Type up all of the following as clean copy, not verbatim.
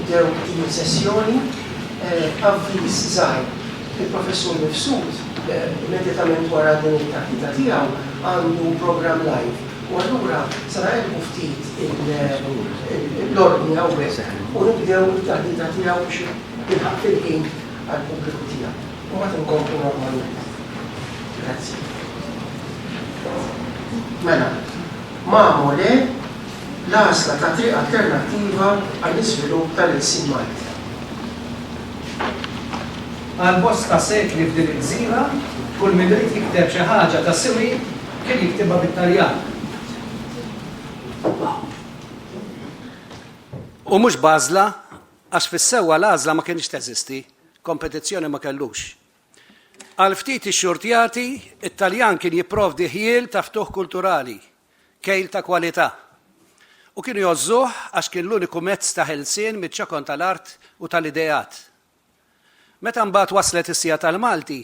nibdew din sessjoni avviż żgħir. Il-professur Mifsud immedjatament wara din it-taħdita tiegħu għandu programm live. U allura sa naqgħu ftit l-ordni hawnhekk u nibdew it-taħdita tiegħu biex nilħaq fil-ħin għall-pubbliku tiegħu. U mbagħad inkomplu normalment. Grazzi. Mela, magħmule l-għażla ta' triq alternattiva għall-iżvilupp tal-Ilsien Malti. Għal bosta sekli f'din il-gżira, kull min irid jikteb xi ħaġa ta' siwi kien jiktibha bit-Taljan. U mhux bażla, għax fis-sewwa l-għażla ma kienx teżisti, kompetizzjoni ma kellux. Għal ftit ix-xurtjati, it-Taljan kien jipprovdi ħiel ta' ftuħ kulturali, kejl ta' kwalità. U kienu jgħozzuh għax kien l-uniku mezz ta' ħelsien miċ-ċokon tal-art u tal-idejat. Meta mbagħad waslet is-sija tal-Malti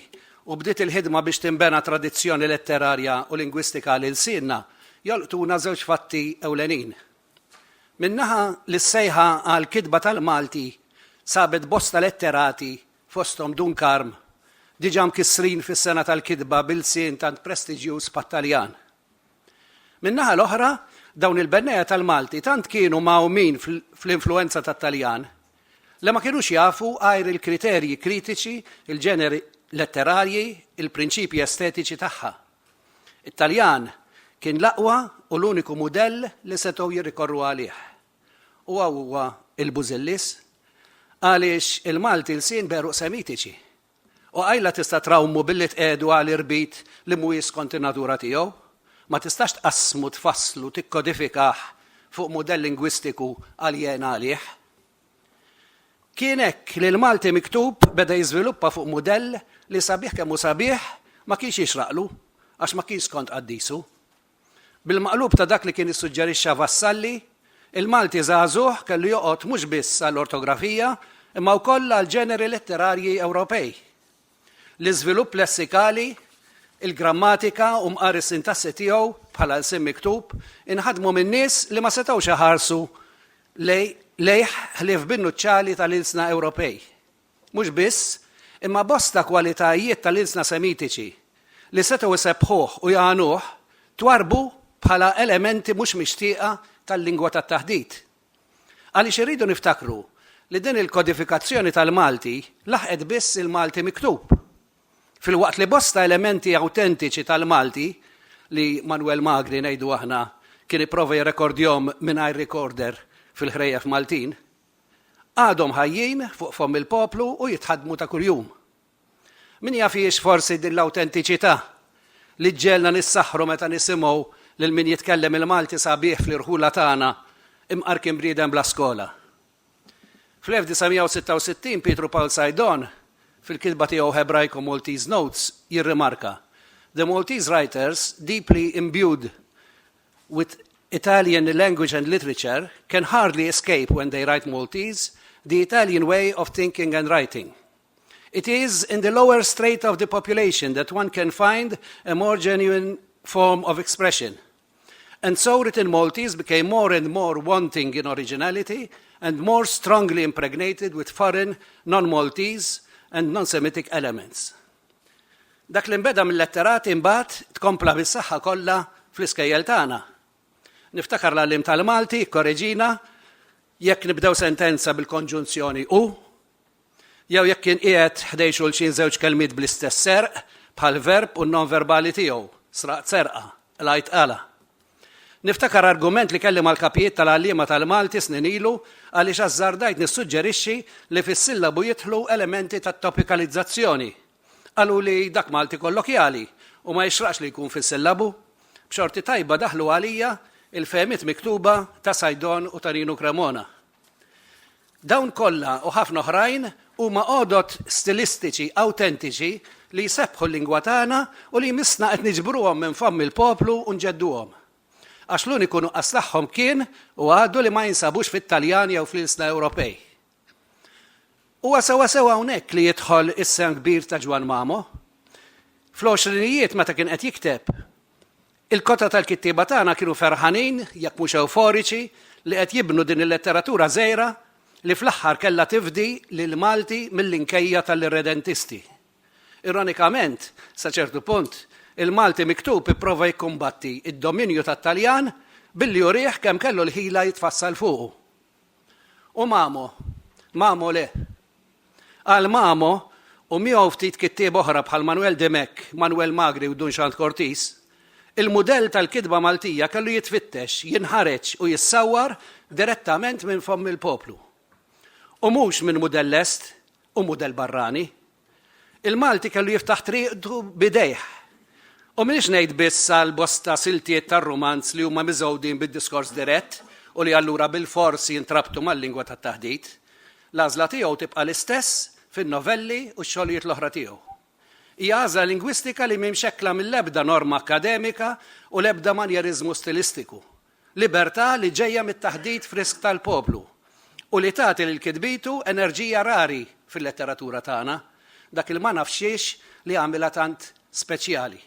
u bdiet il-ħidma biex tinbena tradizzjoni letterarja u lingwistika lil sienna, jolqtuna żewġ fatti ewlenin. Minnaħa l-sejħa għal kitba tal-Malti sabet bosta letterati fosthom Dunkarm, diġà mkissrin fis-sena tal-kitba bil-sien tant prestiġjuż pat-Taljan. Minnaħa l-oħra, dawn il-bennejja tal-Malti tant kienu mawmin fl-influenza tat-Taljan li ma kienux jafu għajr il-kriterji kritiċi, il-ġeneri letterarji, il-prinċipji estetiċi tagħha. It-Taljan kien l-aqwa u l-uniku mudell li setgħu jirrikorru għalih. U huwa il-Bużillis għaliex il-Malti l-sien beruq semitiċi. U għajla tista' trawmu billi tqedu għal irbit li mhuwiex skont in-natura tiegħu, ma tistax tqassmu tfasslu tikkodifikaħ fuq mudell lingwistiku għaljen għalih. Kien hekk li l-Malti miktub beda jiżviluppa fuq mudell li sabiħ kemm hu sabiħ ma kienx jixraqlu għax ma kienx skont qaddisu. Bil-maqlub ta' dak li kien issuġġerixxa Vassalli, il-Malti żagħżugħ kellu joqgħod mhux biss għall-ortografija imma wkoll għall-ġeneri letterarji Ewropej. L-iżvilupp lessikali, il-grammatika u mqar is-sintassi tiegħu bħala l-sim miktub inħadmu minn nies li ma setgħux iħarsu lejh ħlief bin-nuċċali tal-ilsna Ewropej. Mhux biss, imma bosta kwalitajiet tal-ilsna semitiċi li setgħu isebħuh u jagħnuh twarbu bħala elementi mhux mixtieqa tal-lingwa tat-taħdid. Għaliex iridu niftakru li din il-kodifikazzjoni tal-Malti laħqet biss il-Malti miktub. Fil-waqt li bosta elementi autentiċi tal-Malti li Manuel Magri ngħidu aħna kien ipprova jirrekordjhom mingħajr recorder fil-ħrejjef Maltin, għadhom ħajjin fuq fom il-poplu u jitħadmu ta' kuljum. Min jafiex forsi din l-autentiċità li ġġelna nissaħħru meta nisimgħu lil min jitkellem il-Malti sabiħ fl-irħula tagħna imqar kien briedem bla skola. Fl-1966 Pietro Paul Sajdon fil-kitba tiegħu Hebraico Maltese Notes jirrimarka: The Maltese writers, deeply imbued with Italian language and literature, can hardly escape when they write Maltese the Italian way of thinking and writing. It is in the lower strata of the population that one can find a more genuine form of expression. And so written Maltese became more and more wanting in originality and more strongly impregnated with foreign, non-Maltese and non-Semitic elements. Dak li nbeda mill-letterati imbagħad tkompla bis-saħħa kollha fl-iskejjel tagħna. Niftakar l-għallim tal-Malti, korreġina, jekk nibdew sentenza bil-konġunzjoni u, jew jekk kien qiegħed ħdej xulxin żewġ kelmiet bl-istess serq bħal verb u non-verbali tiegħu, sraq serqa, lajt qala. Niftakar argument li kelli mal-kapijiet tal-għalliema tal-Malti snin ilu għaliex azzardajt nissuġġerixxi li fis-sillabu jidħlu elementi tat-topikalizzazzjoni. Qalu li dak Malti kollokjali u ma jixraqx li jkun fis-sillabu, b'xorti tajba daħlu għalija il-fehmiet miktuba ta' Sajdon u ta' Nino Cremona. Dawn kollha u ħafna oħrajn huma għodot stilistiċi awtentiċi li jsebħu l-lingwa tagħna u li misna qed niġbruhom minn fomm il-poplu u nġedduhom. Għax l-uniku nuqqas tagħhom kien u għadu li ma jinsabux fit-Taljan jew fl-Ilsna Ewropej. Huwa sewa hawnhekk li jidħol is-sem kbir ta' Ġwan Mamo. Fl-għoxrinijiet meta kien qed jikteb, il-kota tal-kittieba tagħna kienu ferħanin, jekk mhux euforiċi, li qed jibnu din il-letteratura żgħira li fl-aħħar kellha tifdi lil Malti mill-inkejja tal-irredentisti. Ironikament, sa ċertu punt, il-Malti miktub ipprova jikkumbatti id-dominju tat-Taljan billi jurih kemm kellu l-ħila jitfassal fuqu. U Mamo le. Għal Mamo u miegħu ftit kittieb oħra bħal Manuel Demek, Manuel Magri u Dunxant Cortis, il-mudell tal-kidba Maltija kellu jitfittex, jinħareġ u jissawwar direttament minn fomm il-poplu. U mhux minn mudell est u mudell barrani. Il-Malti kellu jiftaħ triqtu bidejh. U minix ngħid biss għal bosta siltiet tar-Rumanz li huma miżgħudin bid-diskors dirett u li allura bil-forsi jintrabtu mal-lingwa tat-taħdid, l-għażla tiegħu tibqa' l-istess fin-novelli u x-xogħlijiet l-oħra tiegħu. Hija għażla lingwistika li mimxekkla mill-ebda norma akademika u l-ebda manjeriżmu stilistiku. Libertà li ġejja mit-taħdid frisk tal-poplu u li tagħti lil kitbitu enerġija rari fil-letteratura tagħna, dak il ma nafxiex li għamilha tant speċjali.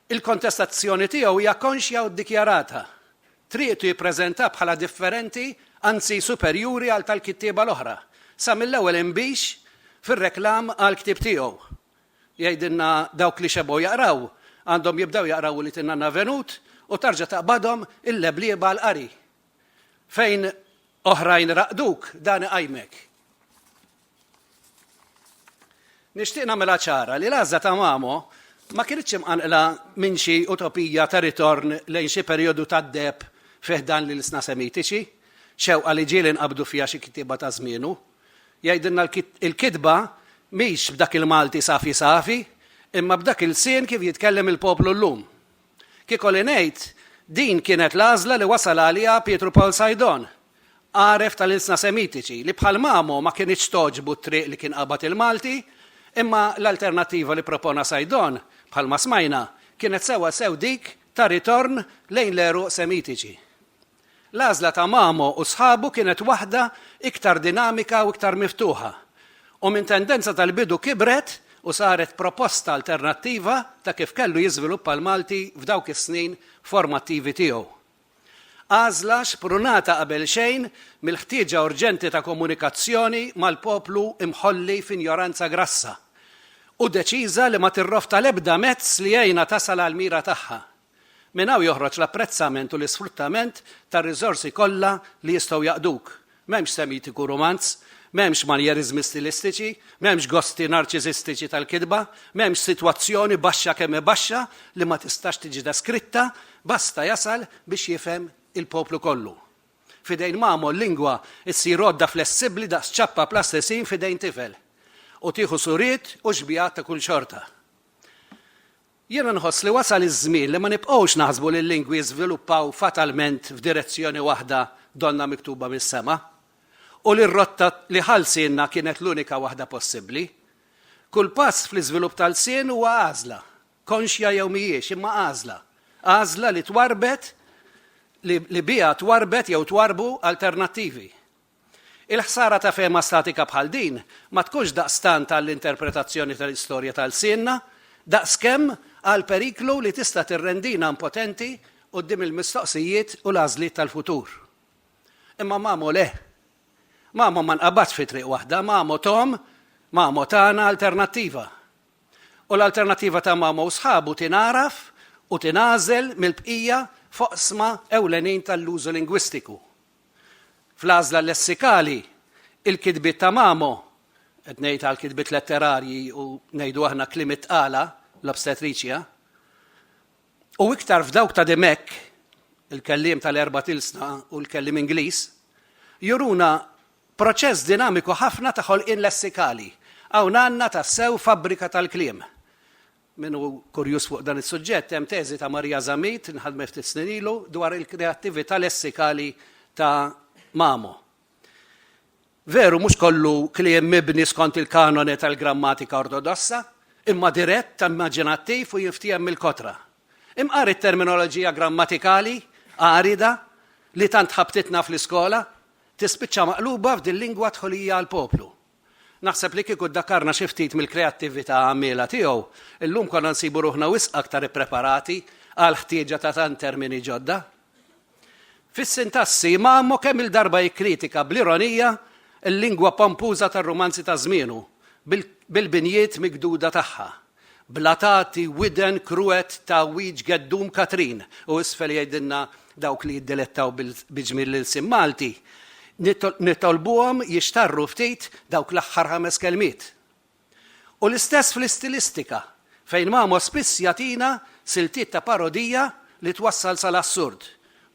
Il-kontestazzjoni tiegħu hija konxja u ddikjarata. Triqtu jippreżenta bħala differenti, anzi superjuri għal tal-kittieba l-oħra, sa mill-ewwel imbix fir-reklam għal ktieb tiegħu. Jgħidilna dawk li xebgħu jaqraw, għandhom jibdew jaqraw li tinna venut u tarġa' taqbadhom il-leblieba l-qari. Fejn oħrajn raqduk dan iqajmek. Nixtieq nagħmilha ċara li l-għażla ta' Mamo ma kienitx imqanqla minn xi utopija ta' ritorn lejn xi perjodu tad-deb fih dan l-isna semitiċi, xewqa li ġieli nqabdu fiha xi kittieba ta' żmienu. Jgħidilna il-kitba mhix b'dak il-Malti safi, imma b'dak il-sien kif jitkellem il-poplu llum. Kiekolli ngħid, din kienet l-għażla li wasal għaliha Pietro Paul Sajdon, għaref tal-isna semitiċi li bħal Mamo ma kienx toġbu t-triq li kien qabad il-Malti, imma l-alternattiva li propona Sajdon bħalma smajna kienet sew dik ta' ritorn lejn l-eruq semitiċi. L-għażla ta' Mamo u sħabu kienet waħda iktar dinamika u iktar miftuħa. U minn tendenza tal-bidu kibret u saret proposta alternattiva ta' kif kellu jiżviluppa l-Malti f'dawk is-snin formattivi tiegħu. Għażla xprunata qabel xejn mill-ħtieġa urġenti ta' komunikazzjoni mal-poplu imħolli f'injoranza grassa u deċiża li ma tirrofta l-ebda mezz li jgħinha tasal għall-mira tagħha. Minn hawn joħroġ l-apprezzament u l-isfruttament tar-riżorsi kollha li jistgħu jaqduk. M'hemmx semitiku romanz, m'hemmx manjeriżmi stilistiċi, m'hemmx gosti narċisistiċi tal-kidba, m'hemmx sitwazzjoni baxxa kemm baxxa li ma tistax tiġi deskritta, basta jasal biex jifhem il-poplu kollu. Fidejn Mamo l-lingwa issir għodda flessibbli daqs ċappa plastisin fidejn tifel u tieħu suriet u xbijat ta' kull xorta. Jiena nħoss li wasal iż-żmien li ma nibqgħux naħsbu li l-lingwi jiżviluppaw fatalment f'direzzjoni waħda donna miktuba mis-sema u li r-rotta li ħalsinna kienet l-unika waħda possibbli. Kull pass fl-iżvilupp tal-sien huwa għażla, konxja jew mhijiex imma għażla. Għażla li twarbet li biha twarbet jew twarbu alternattivi. Il-ħsara ta' fehma statika bħal din ma tkunx daqstant għall-interpretazzjoni tal-istorja tal-sienna, daqskemm għal periklu li tista' tirrendina impotenti quddiem il-mistoqsijiet u l-għażliet tal-futur. Imma Mamo le. Mamo ma nqabadx fi triq waħda, Mamo tagħna alternattiva. U l-alternattiva ta' Mamo u sħabu tingħaraf u tingħażel mill-bqija foqsma ewlenin tal-użu lingwistiku. Fl-għażla lessikali, il-kitbiet ta' Mamo, qed ngħid għall-kitbiet letterarji u ngħidu aħna kliem itqala l-obstetriċja, u iktar f'dawk ta' Demek, il-kelliem tal-erba' tilsna u l-kelliem Ingliż, juruna proċess dinamiku ħafna ta' ħolqien lessikali, hawn għandna tassew fabbrika tal-kliem. Minnu kurjus fuq dan is-suġġett hemm teżi ta' Marija Zamit inħadmet ftit snin ilu dwar il-kreattività lessikali ta' Mamo. Veru mhux kollu kliem mibni skont il-kanone tal-grammatika ortodossa, imma dirett, immaġinattiv u jinftiem mill-kotra. Imqari t-terminoloġija grammatikali, għarida, li tant ħabtitna fl-iskola, tispiċċa maqluba f'din lingwa tħolija għall-poplu. Naħseb li kieku ddakarna xi ftit mill-kreattività għammiela tiegħu, illum konna nsibu ruħna wisq aktar ippreparati għal ħtieġa ta' tant termini ġodda. Fis-sintassi Mamo kemm il-darba jikkritika bl-ironija il-lingwa pompuża tar-romanzi ta' żmienu bil-binjiet migduda tagħha. Blatati, widen, kruet ta' wiġ geddum Katrin u isfel jgħidilna dawk li jiddilettaw bil-ġmil l-sim Malti. Nitolbuhom jixtarru ftit dawk l-aħħar 5 kelmiet. U l-istess fl-istilistika fejn Mamo spiss jagħtina siltiet ta' parodija li twassal sal-assurd,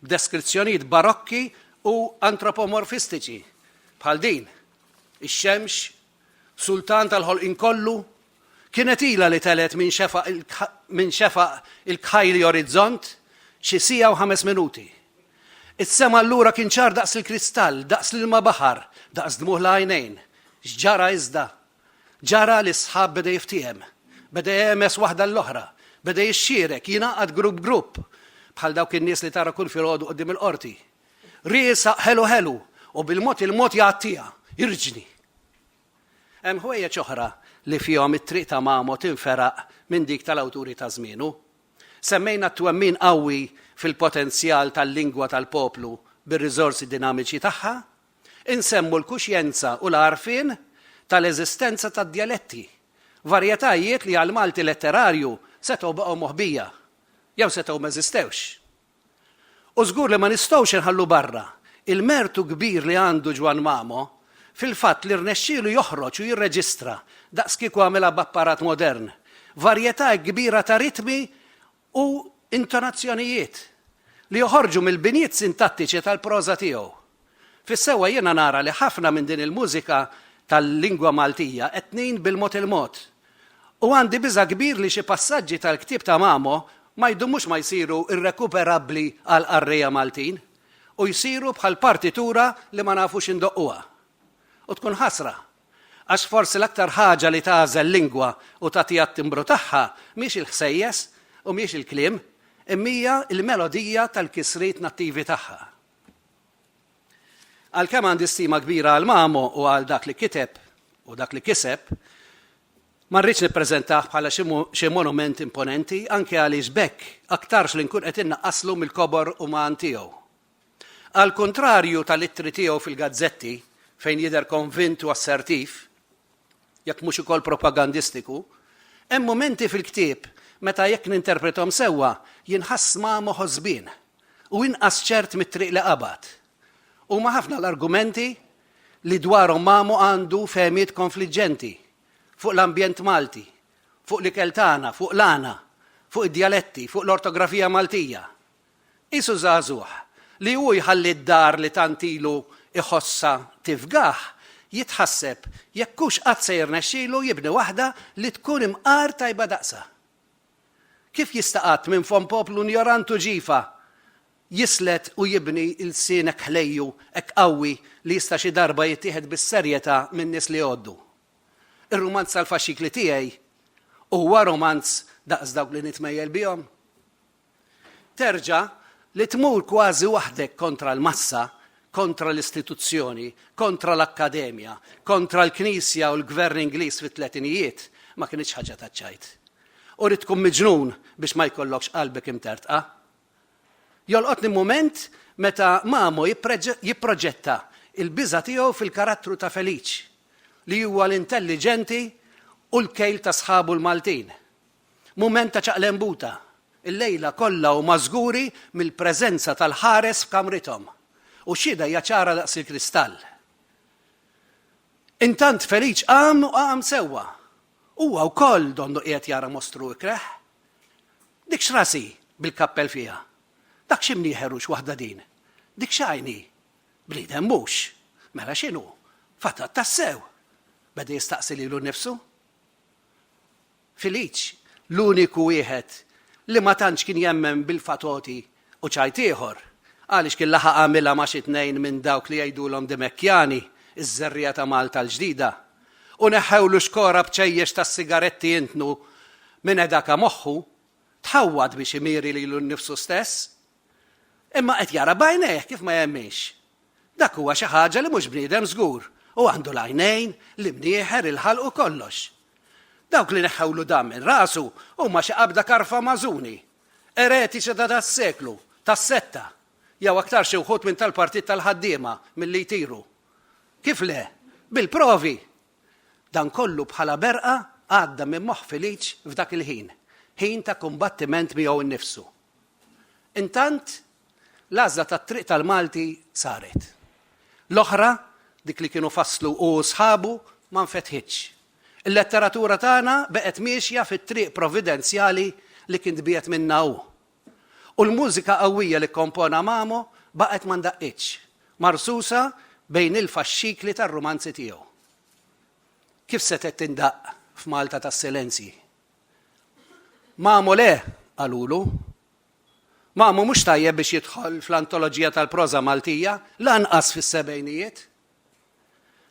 b'deskrizzjonijiet barokki u antropomorfistiċi. Bħal din, ix-xemx, sultan tal-ħolqien kollu, kienet ilha li telet minn xefaq il-kħajli orizzont xi siegħa u 5 minuti. Is-sema allura kien ċar daqs il-kristall, daqs l-ilma baħar, daqs dmuħ l-għajnejn. X'ġara iżda? Ġara li sħab beda jiftiehem, beda jemes waħda l-oħra, beda jixxierek, jingħaqad grupp, bħal dawk in-nies li tara kull filgħodu qudiem il-qorti. Riesaq ħelu u bil-mod il-mod jgħattija, jirġni. Hemm ħwejjeġ oħra li fihom it-triq ta' Mamo tinferaq minn dik tal-awturi ta' żmienu. Semmejna t-twemmin qawwi fil-potenzjal tal-lingwa tal-poplu bir-riżorsi dinamiċi tagħha, insemmu l-kuxjenza u l-għarfien tal-eżistenza tad-djaletti, varjetajiet li għal-Malti letterarju setgħu baqgħu moħbija, jew setgħu m'eżistewx. U żgur li ma nistgħux inħallu barra il-mertu kbir li għandu Ġwan Mamo fil-fatt li rnexxielu joħroġ u jirreġistra daqs kieku għamilha b'apparat modern, varjetà kbira ta' ritmi u intonazzjonijiet li joħorġu mill-binjiet sintattiċi tal-proża tiegħu. Fis-sewwa jiena nara li ħafna minn din il-mużika tal-lingwa Maltija qed tnejn bil-mod il-mod. U għandi biża' kbir li xi passaġġi tal-ktieb ta' Mamo ma jdumux ma jsiru irrekuperabbli għal qarrija Maltin u jsiru bħal partitura li ma nafux indoqquha. U tkun ħasra, għax forsi l-aktar ħaġa li tagħżel lingwa u tagħtiha t-timbru tagħha mhix il-ħsejjes u mhix il-kliem, imma il-melodija tal-kisriet nattivi tagħha. Għalkemm għandi stima kbira għal Mamo u għal dak li kiteb u dak li kiseb, ma rridx nippreżentah bħala xi monument imponenti anke għaliex bekk aktarx li nkun qed innaqqaslu mill-kobor uman tiegħu. Għal kontrarju tal-ittri tiegħu fil-gazzetti fejn jidher konvint u assertiv, jekk mhux ukoll propagandistiku, hemm momenti fil-ktieb meta jekk ninterpretom sewwa jinħass Mamo ħożbien u inqas ċert mit-triq li qabad. Huma ħafna l-argumenti li dwarhom Mamo għandu fehmiet konfliġġenti fuq l-ambjent Malti, fuq l-ikel tagħna, fuq l-għana, fuq id-djaletti, fuq l-ortografija Maltija. Isu żagħżugħ li hu jħalli d-dar li tantilu iħossa tifgaħ jitħasseb jekk hux qatt se jirnexxielu jibni waħda li tkun imqar tajba daqsa. Kif jista' qatt minn fom poplu ignorant u ġifa jislet u jibni il-sienek ħlejju hekk qawwi li jista' xi darba jittieħed bis-serjetà minn nies li għoddu. Ir-romanz tal-faxxikli tiegħi huwa romanz daqs dawk li nitmejjel bihom. Terġa' li tmur kważi waħdek kontra l-massa, kontra l-istituzzjoni, kontra l-akkademja, kontra l-Knisja u l-Gvern Ingliż fit-tletinijiet ma kienx ħaġa taċċajt. U rid tkun miġnun biex ma jkollokx qalbek imtertqa'. Jolqotni mument meta Mamo jipproġetta il-biża' tiegħu fil-karattru ta' Feliċ li huwa l-intelligenti u l-kejl ta' sħabu l-Maltin. Mument ta' ċaqlembuta, il-lejla kollha huma żguri mill-preżenza tal-ħares f'kamrithom u xhieda hija ċara daqs il-kristall. Intant Feliċ qam u qam sewwa. Huwa wkoll donnu qiegħed jara mostru ikreħ. Dik x'rasi bil-kappell fiha. Dak x'imnieħer waħda din. Dik x'għajni. Bliedem mhux. Mela x'inhu? Fatat tassew. Beda jistaqsi lilu nnifsu. Feliċ, l-uniku wieħed li ma tantx kien jemmen bil-fatoti u ċajt ieħor, għaliex kien laħaq għamilha ma' xi tnejn minn dawk li jgħidulhom Dimekkjani, iż-żerrija ta' Malta l-ġdida, u neħħewlu xkora b'ċejjex tas-sigaretti jintnu minn edaka moħħu, tħawwad biex imiri lilu nnifsu stess. Imma qed jara bajnejh kif ma jemmix. Dak huwa xi ħaġa li mhux bniedem żgur u għandu l-għajnejn, l-imnieħer, il-ħalq u kollox. Dawk li neħħewlu dam minn rasu huma xi qabda karfa mażuni, eretiċi ta' tas-seklu, tas-setta, jew aktar xi wħud minn tal-partit tal-ħaddiema milli jtiru. Kif le? Bil-provi. Dan kollu bħala berqa għadda minn moħħ filiċ f'dak il-ħin. Ħin ta' kumbattiment miegħu nnifsu. Intant, l-għażla tat-triq tal-Malti saret. L-oħra, dik li kienu fasslu u sħabu, ma nfetħitx. Il-letteratura tagħna beqgħet miexja fit-triq provvidenzjali li kien tbiet minna hu. U l-mużika qawwija li kompona Mamo baqgħet ma ndaqqitx, marsusa bejn il-faxxikli tar-rumanzi tiegħu. Kif setet tindaq f'Malta tas-silenzji? Mamo le, qalulu. Mamo mhux tajjeb biex jidħol fl-antoloġija tal-proża Maltija, lanqas fis-sebgħinijiet.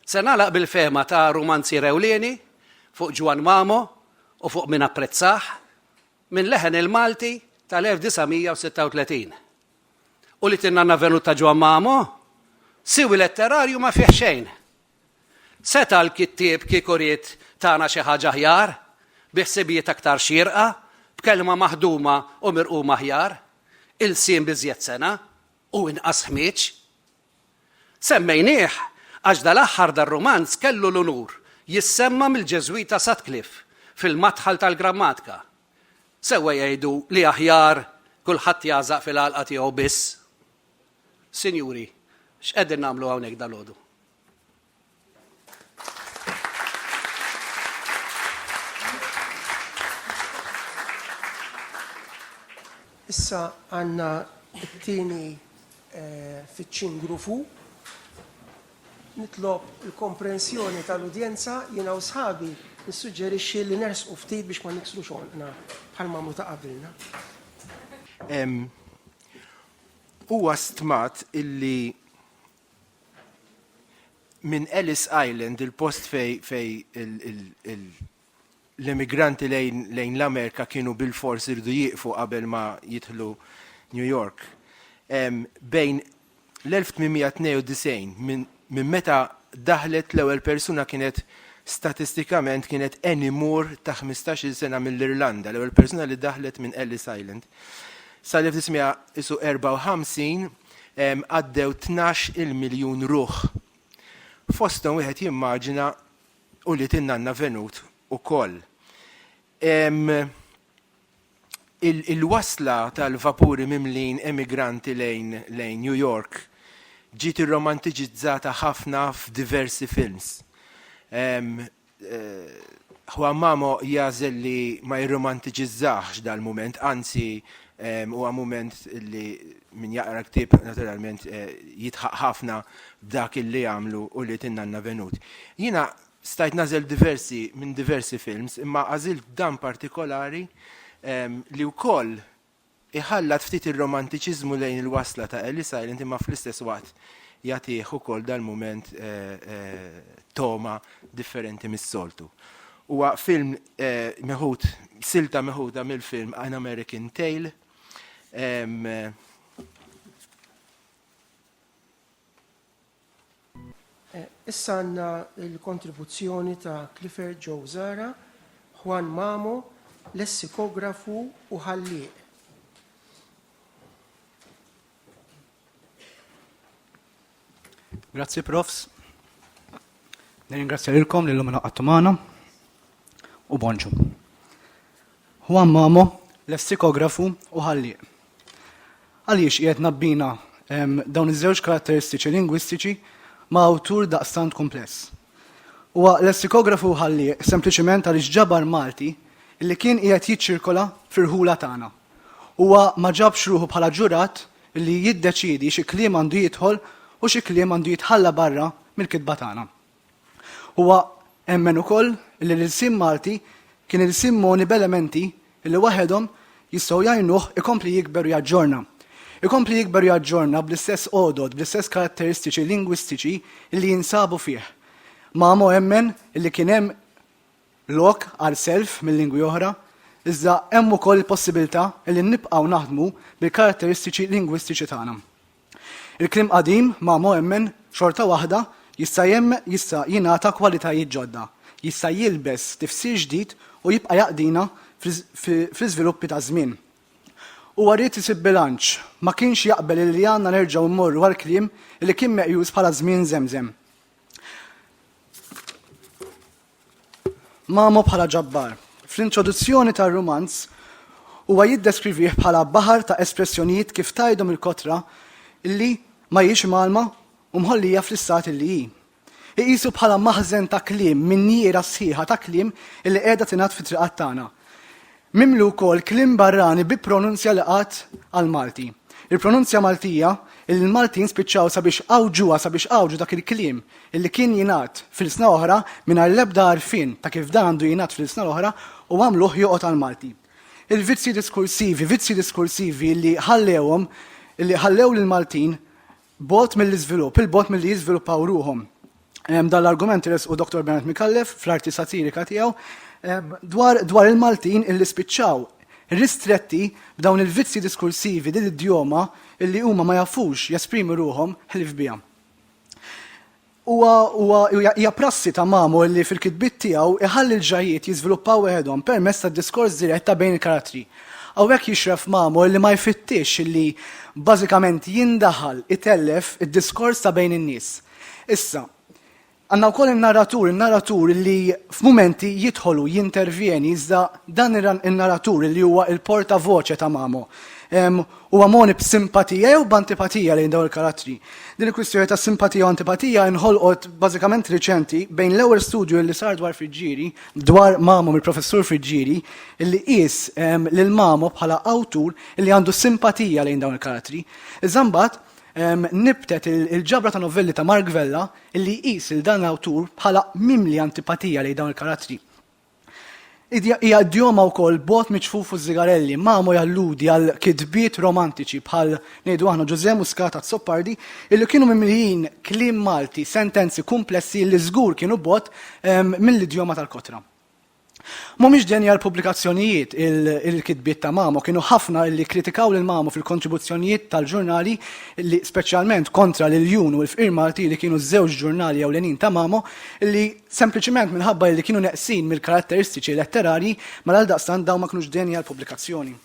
Se nagħlaq bil-fehma ta' rumanzi rewlieni fuq Ġwan Mamo u fuq min apprezzah minn leħen il-Malti tal-1936. U li tinnanna venut ta' Ġwan Mamo, siwi letterarju ma fih xejn. Seta l-kittieb kieku ried tagħna xi ħaġa aħjar, biħsibijiet aktar xierqa, b'kelma maħduma u mirquma aħjar, il-siem biżjed sena u inqas ħmieġ. Semmejnieh għax dal-aħħar dar-rumanz kellu l-unur jissemma mill-Ġeżwita Sutcliffe fil-madħal tal-grammatika. Sewwa jgħidu li aħjar kulħadd jażaq fil-għalqa tiegħu biss. Sinjuri, x'qegħdin nagħmlu hawnhekk dalgħodu? Issa għandna t-tieni fiċ-ċingrufu. Nitlob il-komprensjoni tal-udjenza jiena u sħabi nissuġġerixxi li nersqu ftit biex ma niksru xogħolna bħalma mu ta' qabilna. Huwa stmat illi minn Ellis Island, il-post fej l-immigranti lejn l-Amerika kienu bil-fors irdu jieqfu qabel ma jidħlu New York. Bejn l-1892 minn meta daħlet l-ewwel persuna kienet statistikament kienet Annie Moore ta' 15 sena mill-Irlanda, l-ewwel persuna li daħlet minn Ellis Island. Sal-1954 għaddew 12 miljun ruħ. Fosthom wieħed jimmaġina u li tinnanna venut ukoll. Il-wasla tal-vapuri mimlin emigranti lejn New York ġiet irromantiċizzata ħafna f'diversi films. Juan Mamo jażel li ma jirromantiċizzax dal-moment, anzi huwa moment li min jaqra ktieb naturalment jitħaq ħafna b'dak illi għamlu u li tinnanna venut. Jiena stajt nażel minn diversi films, imma għażilt dan partikolari li wkoll iħallat ftit ir-romantiċiżmu lejn il-wasla ta' Ellis Island imma fl-istess waqt jagħtih ukoll dal-mument toma differenti mis-soltu. Huwa film silta meħuda mill-film An American Tale. Issa għandna l-kontribuzzjoni ta' Clifford Joe Zara, Juan Mamo, lessikografu u ħallieq. Grazzi profs. Nirringrazzja lilkom li l-lum għattu magħna u bonġu. Juan Mamo, lessikografu u ħallieq. Għaliex qiegħed nabbina dawn iż-żewġ karatteristiċi lingwistiċi ma' awtur daqstant kompless. Huwa lessikografu u ħallieq sempliċement għaliex ġabar Malti illi kien qiegħed jiċċirkola fir-ħula tagħna. Huwa ma ġabx ruħu bħala ġurat illi jiddeċiedi xi kliem għandu jidħol u xi kliem għandu jitħalla barra mill-kitba tagħna. Huwa emmen ukoll li l-sim Malti kien il-sim moni b'elementi li waħedhom jistgħu jgħinuh ikompli jikber u jaġġorna. Ikompli jikber u jaġġorna bl-istess għodod, bl-istess karatteristiċi lingwistiċi li jinsabu fih. Mamo emmen li kien hemm lok għal self mill-lingwi oħra, iżda hemm ukoll il-possibilità li nibqgħu naħdmu bil-karatteristiċi lingwistiċi tagħna. Il-klim qadim Mamo emmen xorta waħda jista' jingħata kwalitajiet ġodda, jista' jilbes tifsir ġdid u jibqa' jaqdina fl-iżviluppi ta' żmien. u għarriet isib bilanċ, ma kienx jaqbel li għanna nerġaw immorru għal-kliem li kien meqjus bħala żmien Zemzem. Mamo bħala ġabbar. Fl-introduzzjoni tar-romanz huwa jiddeskrivih bħala baħar ta' espressjonijiet kif tajdhom il-kotra illi ma jiex malma u mħollija fl-istat illi hi. Iqisu bħala maħżen ta' kliem minn niera sħiħa ta' kliem illi qiegħda tingħad fit-triqat tagħna. Mimlu wkoll kliem barrani bi pronunzja li qatt għal-Malti. Il-pronunzja Maltija il-Maltin spiċċaw sabiex awġu dak il-kliem illi kien jingħad fil-sna oħra mingħajr l-ebda għarfien ta' kif dan għandu jingħad fil-sna oħra u għamluh joqgħod għal-Malti. Il-vizzi diskursivi li ħallew lil-Maltin bot mill-iżvilupp, il-bot mill-li jiżviluppaw ruhom. Dal-argument u Dr. Bernard Mikallef fl-arti satirika tiegħu dwar il-Maltin illi spiċċaw ristretti b'dawn il-vizzi diskursivi din id-djoma illi huma ma jafux jesprimu ruhom ħlif biha. Hija prassi ta' Mamo illi fil-kitbiet tiegħu iħalli l-ġajiet jiżviluppaw weħedhom permezz tad-diskors dirett ta' bejn il-karattri. Hawnhekk jixref Mamo illi ma jfittix illi bażikament jindaħal itellef id-diskors ta' bejn in-nies. Issa, għanna wkoll il-narratur li f'mumenti jidħolu jintervjeni iżda dan il-narratur li huwa il-porta voce ta' Mamo. U għamoni b'simpatija jew b'antipatija lejn dawn il-karattri. Din il-kwistjoni ta' simpatija u antipatija inħolqot bażikament riċenti bejn l-ewwel studju li sar dwar Friġġieri, dwar Mamo mill-professur Friġġieri, illi qis lil Mamo bħala awtur li għandu simpatija lejn dawn il-karattri. Iżda mbagħad nibtet il-ġabra ta' novelli ta' Mark Vella illi jqis il-dan l-awtur bħala mimli antipatija lejn dawn il-karattri. Hija djoma wkoll bot miċfuf u żigarelli, Mamo jalludi għal kitbiet romantiċi bħal ngħidu aħna Ġużè Muscat Zoppardi illi kienu mimlijin kliem Malti, sentenzi komplessi li żgur kienu bot mill-idjoma tal-kotra. Mhumiex dejjem l-pubblikazzjonijiet il-kitbiet ta' Mamo kienu ħafna li kritikaw lil Mamo fil-kontribuzzjonijiet tal-ġurnali li speċjalment kontra l-Jun u l-Fqir Malti li kienu żewġ ġurnali ewlenin ta' Mamo li sempliċement minħabba li kienu neqsin mill-karatteristiċi letterarji ma għaldaqstant dawn ma kinux dejjem l-pubblikazzjoni.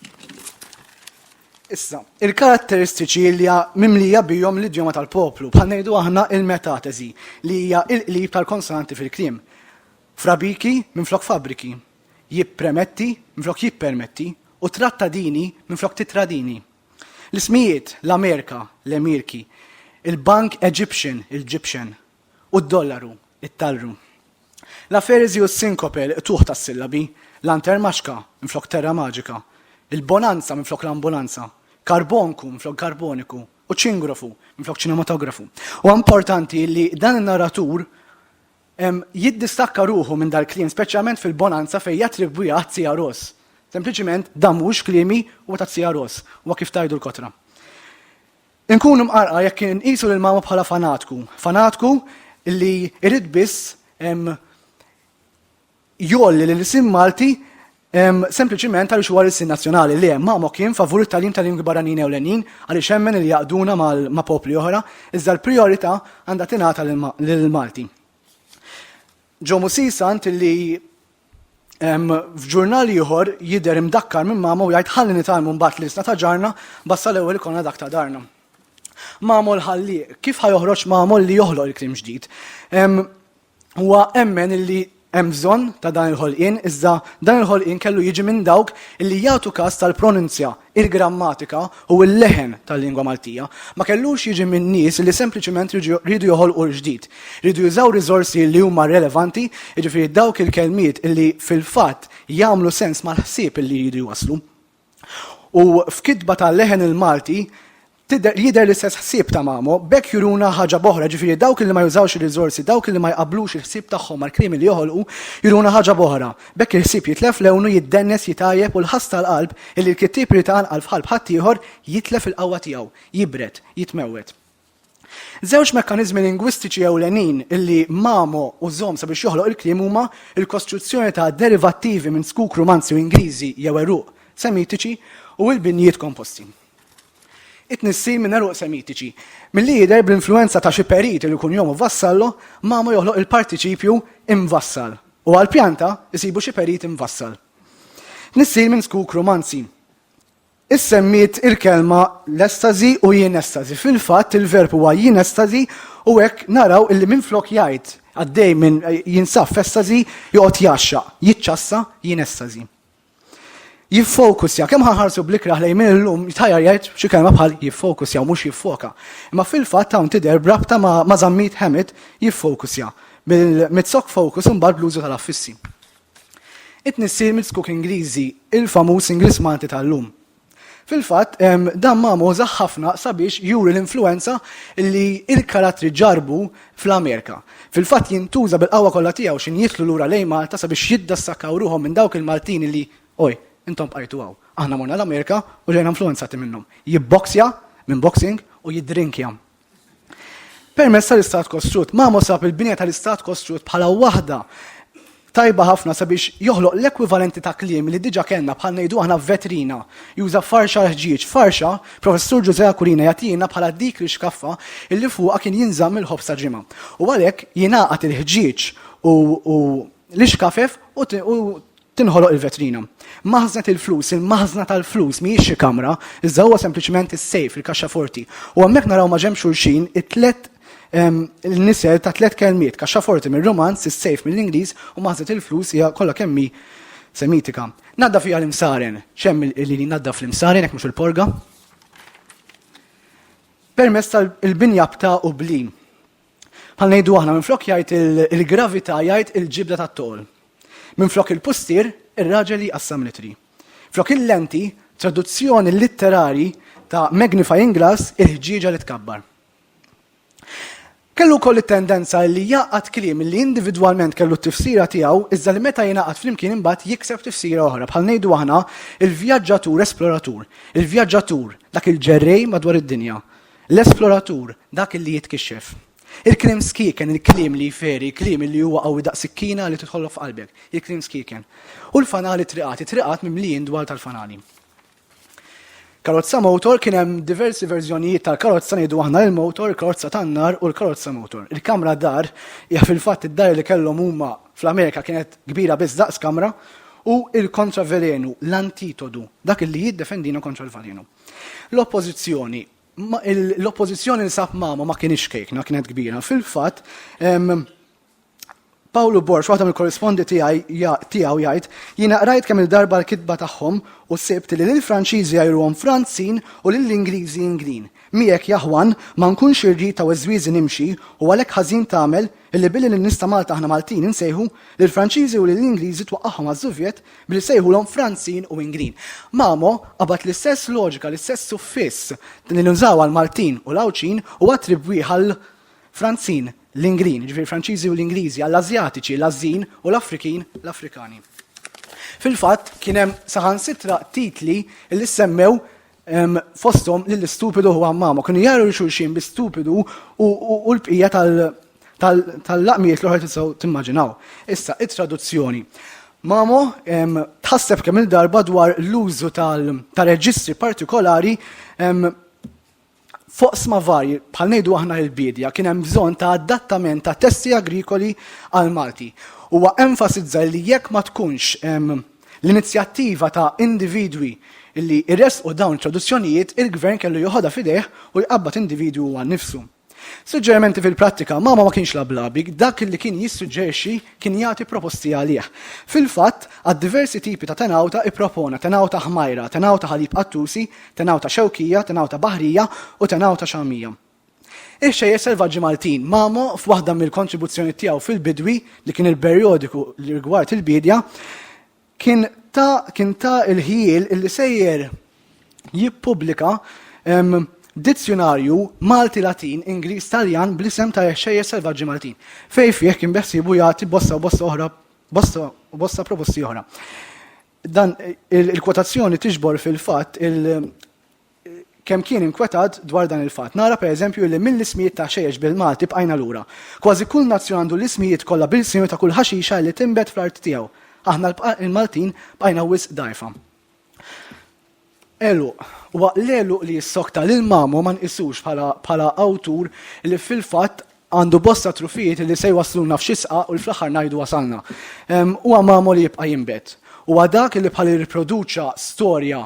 Issa, il-karatteristiċi li mimlija bihom l-idjoma tal-poplu bħal ngħidu aħna il-metatesi li hija il-qlib tal-konsonanti fil-kliem. Frabiki minflok fabriki, jippremetti minflok jippermetti u trattadini minflok titradini. L-ismijiet l-Amerika, l-Emirki, il-Bank Egyptian, il-Gyptian, u d-dollaru, it-talru. L-afferizi u s-sinkope tuħ tas-sillabi, l-antermaxka minflok terra maġika, il-bonanza minflok l-ambulanza, karbonku minflok karboniku, u ċingrofu minflok ċinematografu. U importanti li dan il-narratur jiddistakka ruħu minn dal-kliem, speċjalment fil-bonanza fej jatribwi għazzija ros. Sempliċiment damux klimi u tazzija ros, u kif tajdu l-kotra. Inkunu mqarqa jekk inqisu lil Mamo bħala fanatku li irid biss jolli l-isim Malti sempliċiment għaliex huwa l-isim nazzjonali li hemm Mamo kien favur it-tagħlim tal-lingwi barranin ewlenin għaliex hemmen li jaqduna ma' popli oħra, iżda l-prijorità għandha tingħata lil-Malti. Ġo Musisant li f'ġurnali ieħor jidher imdakkar minn Mamo u jgħid ħalli nitalmu mbagħad l-isna ta' ġarna bassa l-ewwel ikolna dak ta' darna. Mamo l-ħalli, kif ħajoħroġ Mamo li joħloq il-kliem ġdid? Huwa emmen illi hemm bżonn ta' dan il-ħolqien, iżda dan il-ħolqien kellu jiġi minn dawk illi jagħtu każ tal-pronunzja, il-grammatika u l-leħen tal-lingwa Maltija. Ma kellux jiġi minn nies li sempliċement rridu joħolqu l-ġdid. Rridu jużaw riżorsi li huma relevanti, jiġifieri dawk il-kelmiet illi fil-fatt jagħmlu sens mal-ħsieb illi jridu jwaslu. U f'kitba tal-leħen il-Malti jidher l-istess ħsieb ta' Mamo, bekk juruna ħaġa boħra, ġifieri dawk li ma jużawx ir-riżorsi, dawk li ma jqablux il-ħsieb tagħhom mal-kliem li joħolqu, juruna ħaġa boħra. Bekk il-ħsieb jitlef lewnu jiddennes jitajjeb u l-ħass tal-qalb illi l-kittieb li tanqal f'qalb ħadd ieħor jitlef il-qawwa tiegħu, jibret, jitmewwed. Żewġ mekkaniżmi lingwistiċi ewlenin illi Mamo użhom sabiex joħloq il-kliem huma l-kostruzzjoni ta' derivattivi minn skuk Rumanzi u Ingliżi jew eruq semitiċi u l-binjiet komposti. It-nissir minn eruq semitiċi. Milli jidher bl-influenza ta' xi perit li jkun jom vassallo, Mamo joħloq il-partiċipju imvassal u għall-pjanta isibu xi perit imvassal. Nissir minn skuk Rumanzi. Milli jidher bl-influenza ta' xi perit li jkun jom vassallo, Mamo joħloq il-partiċipju imvassal u għall-pjanta isibu xi perit imvassal. Nissir minn skuk Rumanzi. Milli jidher bl-influenza ta' xi perit li jkun jom vassallo, Mamo joħloq il-partiċipju imvassal u għall-pjanta isibu xi perit imvassal. Nissir minn skuk Rumanzi. Issemmiet il-kelma l-estazi u jien estazi. Fil-fatt il-verb huwa jien estazi u hekk naraw illi minflok jgħid għaddej minn jinsab f'estazi joqgħod jaxxa, jiċċassa jien estazi. Jiffokusja, kemm ħarsu bl-ikraħ lejn minn illum jitħajjar jgħid xi kelma bħal jiffokusja u mhux jiffoka. Imma fil-fatt hawn tidher brabta ma' żammit Hammett jiffokusja bil-mitzok focus u mbagħad bl-użu tal-affissi. It-nissir mill-skuk Ingliżi, il-famuż Ingliżmanti tal-lum. Fil-fatt, dan Mamo użaħ ħafna sabiex juri l-influenza li il-karattri ġarbu fl-Amerika. Fil-fatt jintuża bil-qawwa kollha tiegħu x'in jitlu lura lejn Malta sabiex jiddassakkjaw ruhom minn dawk il-Maltin li intom bqajtu hawn. Aħna morna l-Amerika u ġejna influenzati minnhom. Jibboksja minn boxing u jiddrinkja. Permezz tal-Istat Kostrut, Mamo sab il-binja tal-Istat Kostrut bħala waħda tajba ħafna sabiex joħloq l-ekwivalenti ta' kliem li diġa kellna bħal ngħidu aħna vetrina, juża farxa ħġieġ. Farxa, professur Ġużea Kurina jagħtina bħala dik li xkaffa illi fuqha kien jinżamm il-ħobs ta' ġimgħa. U għalhekk jingħaqad il-ħġieġ u l-ixkafef u tinħoloq il-vetrina. Maħżnet il-flus, il-maħżna tal-flus mhijiex xi kamra, iżda huwa sempliċement is-sejf, il-kaxxa forti. U hemmhekk naraw ma' ġemm xulxin it-tlet il-nisel ta' 3 kelmiet, kaxxa forti mill-romanz, is-sejf mill-Ingliż u maħżet il-flus hija kollha kemm semitika. Nadda fiha l-imsaren, xemm li nadda fl-imsaren hekk mhux il-porga. Permezz tal-binja bta' u blin. Bħal ngħidu aħna minflok jgħid il-gravità jgħid il-ġibda tat-tol. Minflok il-pustier ir-raġel jqassam litri. Flok il-lenti, traduzzjoni litterari ta' magnifying glass il-ħġieġa li tkabbar. Kellu koll it-tendenza li jaqgħad kliem li individwalment kellu t-tifsira tiegħu iżda li meta jingħaqad flimkien imbagħad jikseb tifsira oħra bħal ngħidu aħna il-vjaġġatur esploratur, il-vjaġġatur dak il-ġerrej madwar id-dinja, l-esploratur dak li jitkixxef. Il-kliem skieken, il-kliem li jferi, il-kliem li huwa qawwi daq sikkina li tidħollu f'qalbek, il-kliem skieken. U l-fanali triqat mimlijin dwar tal-fanali. Karozza motor kien hemm diversi verżjonijiet tal-karozza ngħidu aħna il-motor, il-karozza tan-nar u l-karozza motor. Il-kamra dar hija fil-fatt id-dar li kellhom huma fl-Amerika kienet kbira biss daqs kamra u il-kontravelenu, l-antitodu, dak li jiddefendina kontra l-velenu. L-oppożizzjoni li sab Mamo ma kienx kejkna, kienet kbira. Fil-fatt Paolo Borx, waħda mill-korrispondi tiegħu jgħid, jiena qrajt kemm il-darba l-kitba tagħhom u sibt li lill-Franċiżi jgħiruhom Franzin u lill-Ingliżi Inglin. Miegħek jaħwan ma nkunx irrid ta' weżwieżi nimxi u għalhekk ħażin tagħmel illi billi lin-nista Malta aħna Maltin insejħu lill-Franċiżi u lill-Ingliżi twaqqagħhom għaż-Żuvjet billi sejħulhom Franzin u Inglin. Mamo qabad l-istess loġika, l-istess suffiss li nużaw għall-Maltin u l-Awċin u attribwih għall-Franzin l-Inglin, ġifieri Franċiżi u l-Ingliżi, għall-Asjatiċi, l-Ażin u l-Afrikin, l-Afrikani. Fil-fatt kien hemm saħansitra titli li semmew fosthom lill-istupidu huwa Mamo. Kienu jaru xulxin bi-stupidu u l-bqija tal-laqmijiet l-oħra tistgħu timmaġinaw. Issa, it-traduzzjoni. Mamo tħasseb kemm il-darba dwar l-użu tal-reġistri partikolari foqsma varji, bħal ngħidu aħna l-bidja, kien hemm bżonn ta' adattament ta' testi agrikoli għal Malti. Huwa enfasizza li jekk ma tkunx l-inizjattiva ta' individwi li jresqu dawn traduzzjonijiet, il-gvern kellu joħodha fideh u jqabbad individwu għal nifsu. Suġġerimenti fil-prattika, Mamo ma kienx lablabik, dak li kien jissuġġerixxi kien jagħti proposti għalih. Fil-fatt, għad diversi tipi ta' tenawta ippropona tenawta ħmajra, tenawta ħalib qattusi, tenawta xewkija, tenawta baħrija u tenawta xamija. Ix-xejjer selvaġġi Maltin, Mamo f'waħda mill-kontribuzzjoni tiegħu fil-Bidwi li kien il-perjodiku li rigward il-bidja, kien ta' il-ħiel li sejjer jippubblika dizzjonarju Malti-Latin, Ingliż, Taljan bl-isem ta' xejjer selvaġġi Maltin. Fejn fih kien beħsibu jagħti bosta proposti oħra. Dan il-kwotazzjoni tiġbor fil-fatt kemm kien inkwetat dwar dan il-fatt. Nara pereżempju li mill-ismijiet ta' xejjex bil-Malti bqajna lura. Kważi kull nazzjon għandu l-ismijiet kollha bil-simi ta' kull ħaxixa li timbet fl-art tiegħu. Aħna il-Maltin bqajna wisq dajfa. Huwa l-elu li jissokta lil Mamo ma nqisux bħala awtur li fil-fatt għandu bosta trufijiet li se jwassluna f'xisqa u l-fl-aħħar ngħidu wasalna. Huwa Mamo li jibqa' jinbet. Huwa dak li bħal jirriproduċa storja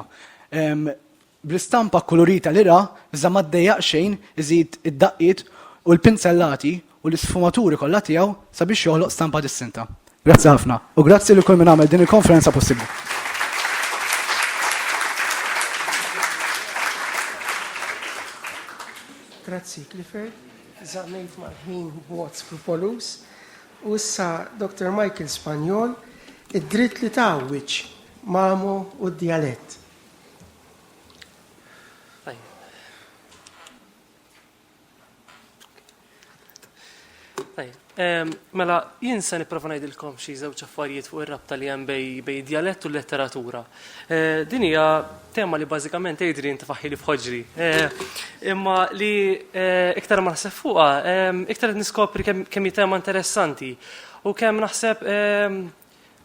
bl-istampa kolorita li ra, iżda ma ddejjaq xejn iżid id-daqqiet u l-pinzellati u l-isfumaturi kollha tiegħu sabiex joħloq stampa distinta. Grazzi ħafna u grazzi li kull min għamel din il-konferenza possibbli. Grazzi, Clifford. Żammejt mal-ħin b'mod skrupolus. U issa Dr. Michael Spanjol, id-dritt li tawwiċ mamo u d-dialett. Mela, jien se nipprova ngħidilkom xi żewġ affarijiet fuq ir-rabta li hemm bej dialett u l-letteratura. Din hija tema li bażikament Adrian tifaħħili f'ħoġri. Imma li iktar ma naħseb fuqha, iktar qed niskopri kemm hi tema interessanti u kemm naħseb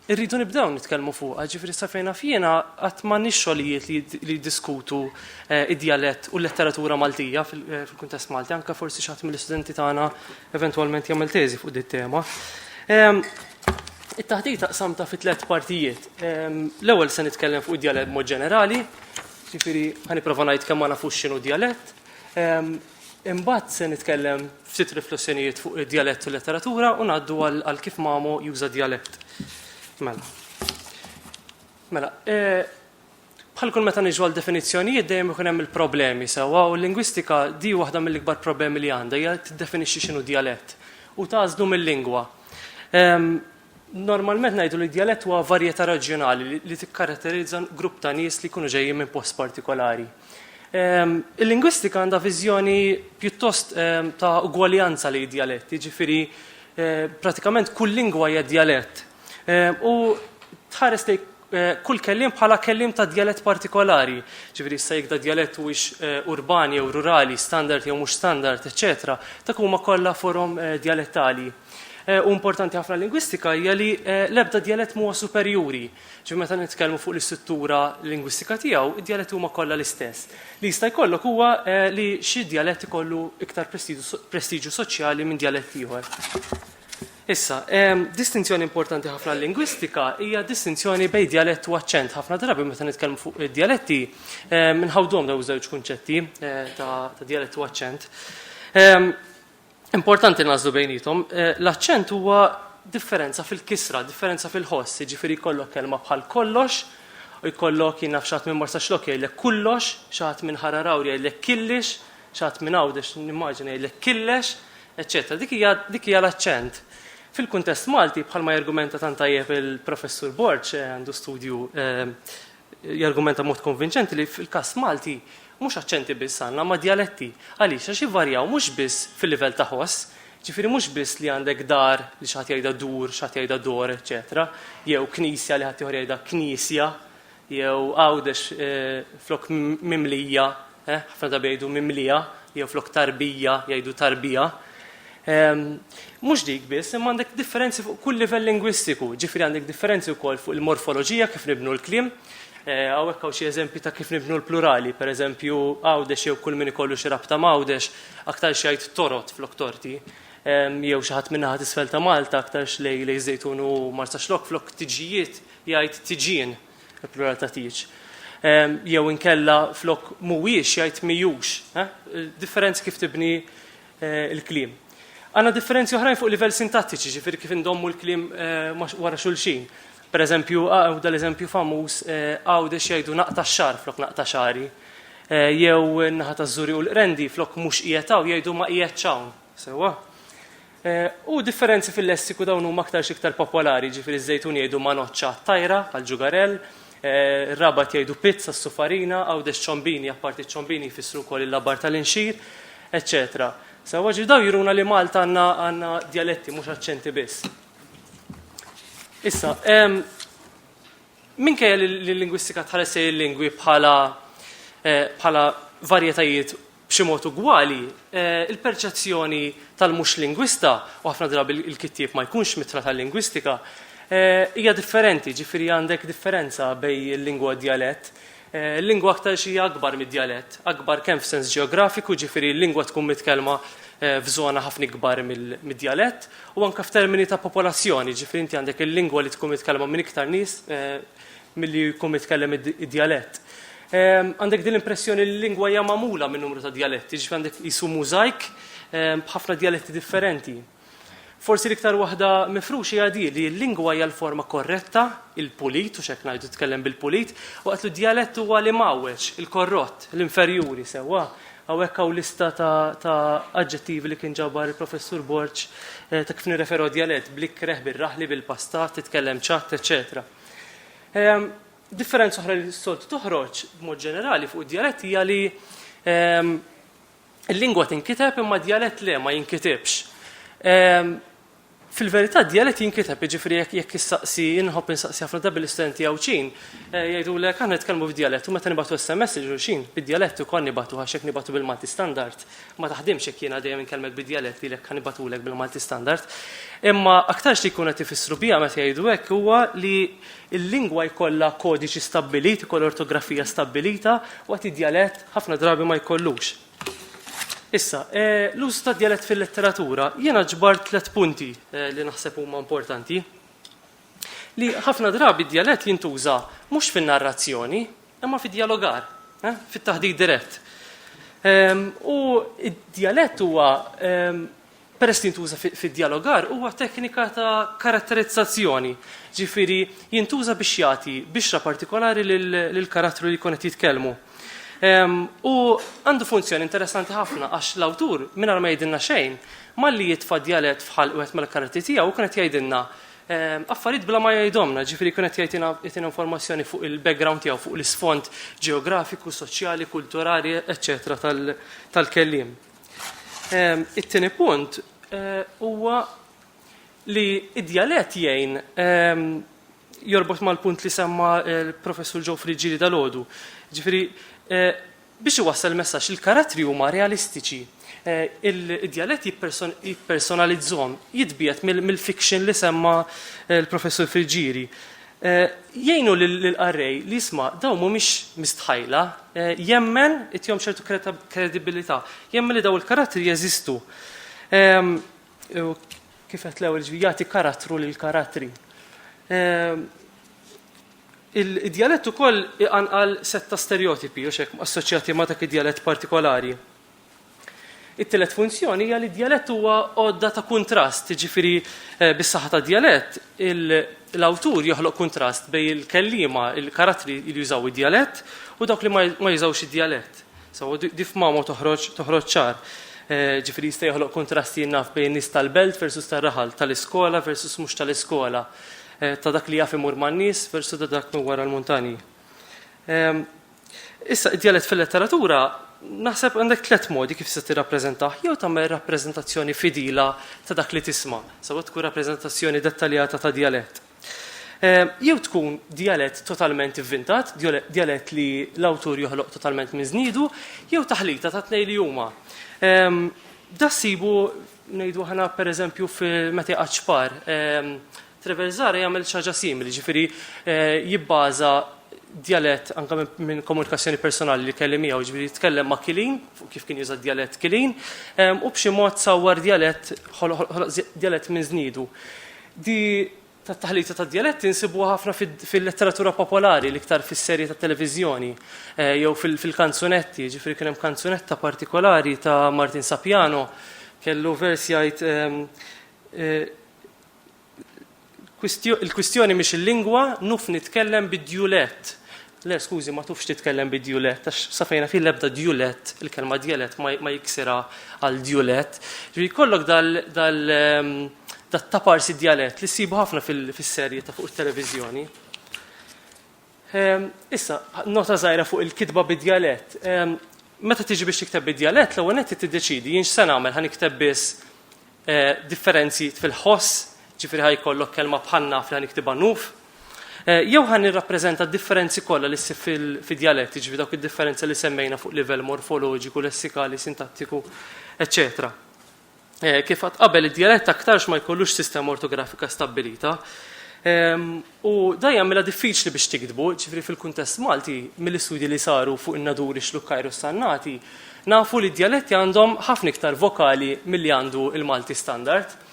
irridu nibdew nitkellmu fuqha, ġifieri sa fejn naf jiena qatt m'għandniex xogħlijiet li jiddiskutu id-dialett u l-letteratura Maltija fil-kuntest Malti, anke forsi xi ħadd mill-istudenti tagħna eventwalment jagħmel teżi fuq dit tema. It-taħdid taqsamta fi 3 partijiet. L-ewwel se nitkellem fuq id-dialett mod ġenerali, ġifieri ħanipprova ngħid kemm ma nafux x'inhu dialett. Imbagħad se nitkellem ftit riflessjonijiet fuq id-dialett u l-letteratura u ngħaddu għal kif Mamo juża dialett. Mela, bħal kull meta niġu għal-definizzjonijiet dejjem ikun hemm il-problemi sewwa u l-lingwistika di waħda mill-ikbar problemi li għandha hija tiddefinixxi x'inhu dialett u tażlu mill-lingwa. Normalment ngħidu li dialett huwa varjetà reġjonali li tikkaratterizza grupp ta' nies li jkunu ġejjin minn post partikolari. Il-lingwistika għandha viżjoni pjuttost ta' ugwaljanza li dialetti, ġifieri pratikament kull lingwa hija dialett. U tħares li kull kellim bħala kellim ta' dialett partikolari, ġifieri issa jekk da dialett huwiex urbani jew rurali, standard jew mhux standard, eċetera, dak huma kollha forom dialettali. U importanti ħafna lingwistika hija li l-ebda dialett huwa superjuri. Ġifieri meta nitkellmu fuq l-istruttura lingwistika tiegħu, id-dialett huma kollha l-istess. Li jista' jkollok huwa li xi dialett ikollu iktar prestiġju soċjali minn dialett ieħor. Issa, distinzjoni importanti ħafna l-lingwistika hija distinzjoni bej dialett u aċċent. Ħafna drabi meta nitkellmu fuq id-dialetti minħawdhom dawn żewġ kunċetti ta' dialett u aċċent. Importanti nażlu bejnietom, l-aċċent huwa differenza fil-kisra, differenza fil-ħoss, jiġifieri jkollok kelma bħal kollox, u jkollok jien naf xatt minn Marsa Xlok jgħidlek kullox, xatt minn Ħararawri jgħidlek killix, xatt minn Għawdex nimmaġina jgħidlek killex, eċċetera. Dik hija l-aċċent. Fil-kuntest Malti, bħalma jargumenta tant tajjeb il-professur Borġ għandu studju jargumenta mod konvinċenti li fil-każ Malti mhux aċċenti biss għandna ma' dialetti. Għaliex għax jivarjaw mhux biss fil-livell ta' ħoss, ġifieri mhux biss li għandek dar li xi ħadd jgħidha dur, xi ħadd jgħidha dor, eċetera, jew knisja li ħadd ieħor jgħidha knisja, jew Għawdex flok mimlija, ħafna drabi jgħidu mimlija, jew flok tarbija jgħidu tarbija. Mhux dik biss, imma għandek differenzi fuq kull livell lingwistiku, ġifieri għandek differenzi wkoll fuq il-morfoloġija kif nibnu l-kliem, hawnhekk hawn xi eżempji ta' kif nibnu l-plurali, pereżempju Għawdex jew kull min ikollu xi rabta m'Għawdex aktar xi jgħid torot flok torti, jew xi ħadd min-naħa t'isfel ta' Malta aktar lej Żejtun u Marsa Xlok flok tiġijiet jgħid tiġien, il-plural ta' tiġ. Jew inkella flok mhuwiex jgħid mijux, differenzi kif tibni l-kliem. Għandna differenzi oħrajn fuq livell sintattiċi, ġifieri kif indommu l-kliem wara xulxin. Pereżempju, dal-eżempju famuż Għawdex jgħidu naqta' x-xar flok naqta' xari, jew naħa taż-żuri u l-qrendi flok mhux qiegħed jgħidu ma qiegħed hawn. Sewwa. U differenzi fil-lessiku dawn huma aktar x'iktar popolari, ġifieri Żejtun jgħidu ma noċċa tajra għal ġugarell, Rabat jgħidu pizza s-sufarina, Għawdex ċombini, apparti ċombini jfissru wkoll il-labar tal-inxir, eċċetera. Sewwa daw juruna li Malta għandna dialetti mhux aċċenti biss. Issa, minkejja li l-lingwistika tħares il-lingwi bħala varjetajiet b'xi mod ugwali, il-perċezzjoni tal-mhux lingwista u ħafna drabi il-kittieb ma jkunx mitra tal-lingwistika hija differenti, ġifieri għandek differenza bejn il-lingwa u d-dialett. Il-lingwa aktar xi akbar mid-dialett, akbar kemm f'sens ġeografiku, ġifieri l-lingwa tkun mitkellma f'żona ħafna kbar mid-dialett u anke f'termini ta' popolazzjoni, ġifieri inti għandek il-lingwa li tkun mitkellma minn iktar nies milli jkun mitkellem id-dialett. Għandek din l-impressjoni li l-lingwa hija magħmula minn numru ta' dialetti, ġifieri għandek qisu mużajk b'ħafna dialetti differenti. Forsi l-iktar waħda mifrux hija di li l-lingwa hija l-forma korretta, il-pulit, u x'hekk ngħidu tkellem bil-pulit, waqt li d-dialett huwa li mawweġ, il-korrott, l-inferjuri sewwa. Hawnhekk hawn lista ta' aġġettivi li kien ġabar il-professur Borġ ta' kif nirreferu dialett bl-ikreħ, bil-raħli, bil-pastat, titkellem ċatt, eċetera. Differenza oħra li s-soltu toħroġ b'mod ġenerali fuq id-dialett hija li l-lingwa tinkiteb imma dialett le ma jinkitibx. Fil-verità dialett jinkiteb, jiġifieri jekk issaqsi inħobb insaqsi ħafna drabi l-istudenti hawnxin, jgħidulek aħna nitkellmu b'dialett u meta nibagħtu SMS xulxin bid-dialett ukoll nibagħtu għax hekk nibagħtu bil-Malti Standard. Ma taħdimx jekk jiena dejjem inkellmek bid-dialett li lek nibatulek bil-Malti Standard. Imma aktar xi jkun qed ifissru biha meta jgħidu hekk huwa li l-lingwa jkollha kodiċi stabbilit, ikoll ortografija stabbilita, waqt id-dialett ħafna drabi ma jkollux. Issa, l-użu ta' dialett fil-letteratura, jiena ġbart 3 punti li naħseb huma importanti. Li ħafna drabi d-dialett jintuża mhux fin-narrazzjoni, imma fid-dialogar, fit-taħdid dirett. U d-dialett huwa peress li jintuża fid-dialogar huwa teknika ta' karatterizzazzjoni. Ġifieri jintuża biex jagħti bixra partikolari lill-karattru li jkun qed jitkellmu. U għandu funzjoni interessanti ħafna għax l-awtur mingħajr ma jgħidilna xejn malli jitfa' dialett fħal wieħed mal-karattri tiegħu kien qed jgħidilna affarijiet bla ma jgħidhomna, ġifieri kien qed jagħtina informazzjoni fuq il-background tiegħu, fuq l-isfond ġeografiku, soċjali, kulturali, eċċetera tal-kelliem. It-tieni punt huwa li d-dialett jgħin jorbot mal-punt li semma l-professur Joe Friġġieri dalgħodu. Ġifieri biex iwassal il-messaġġ il-karattri huma realistiċi. Il-dialett jippersonalizzhom, jitbiet mill-fiction li semma l-professur Friġġieri. Jgħinu lill-qarrej li jisma' dawn mhumiex mistħajla, jemmen itjhom ċertu kredibilità, jemmen li dawn il-karattri jeżistu. Kif qed l-ewwel jagħti karattru lill-karattri. Il-dialett ukoll iqanqal setta stereotipi u xek assoċjati ma' dak id-dialett partikolari. It-tielet funzjoni hija li d-dialett huwa għodda ta' kuntrast, jiġifieri bis-saħħa ta' dialett l-awtur joħloq kuntrast bejn il-kelliema, il-karattri li jużaw id-dialett u dawk li ma jużawx id-dialett. So diffmama toħroġ ċar. Ġifieri jista' joħloq kontrasti naf bejn nies tal-belt versus tar-raħal, tal-iskola versus mhux tal-iskola. Ta' dak li jaf imur man-nies versus dak minn wara l-muntani. Issa id-dialett fil-letteratura naħseb għandek 3 modi kif se tirrappreżentah, jew tagħmel rappreżentazzjoni fidila ta' dak li tisma', sawa tkun rappreżentazzjoni dettaljata ta' dialett. Jew tkun dialett totalment invventat, dialett li l-awtur joħloq totalment minn żniedu, jew taħlita ta' tnejn li huma. Da ssibu ngħidu aħna pereżempju fil-meta ċpar. Trevor Zara jagħmel xi ħaġa simili, ġifieri jibbaża dialett anke minn komunikazzjoni personali li kelli miegħu, ġifieri jitkellem ma' Kilin, kif kien juża dialett Kilin, u b'xi mod sawwar dialett minn żniedu. Di tat-taħlita tad-dialett insibuha ħafna fil-letteratura popolari l-iktar fis-serji tat-televiżjoni jew fil-kanzunetti, ġifieri kien hemm kanzunetta partikolari ta' Martin Sapiano kellu vers jgħid il-kwistjoni mhix il-lingwa, nuf nitkellem bid-djulett. Le, skużi, ma tufx titkellem bid-djulett, għax safejna fil-ebda djulett, il-kelma dialett ma jiksira għal djulett. Ġifieri jkollok dat-taparsi dialett li ssibu ħafna fis-serji ta' fuq it-televiżjoni. Issa, nota żgħira fuq il-kitba bid-dialett. Meta tiġi biex tikteb bid-dialett, l-ewwel qed tiddeċidi jien x'se nagħmel ħanikteb biss differenzi fil-ħoss, ġifieri ħajkollok kelma bħal naf li ħaniktibha nuf, jew ħan nirrappreżenta d-differenzi kollha li ssir fid-dialett, ġifieri dawk id-differenzi li semmejna fuq livell morfoloġiku, lessikali, sintattiku, eċċetera. Kif qatt qabel id-dialett aktarx ma jkollux sistema ortografika stabbilita, u da jagħmilha diffiċli biex tikdbu, ġifieri fil-kuntest Malti mill-istudji li saru fuq in-Naduri, Xlukkajr u Sannati, nafu li d-dialetti għandhom ħafna iktar vokali milli għandu il-Malti Standard.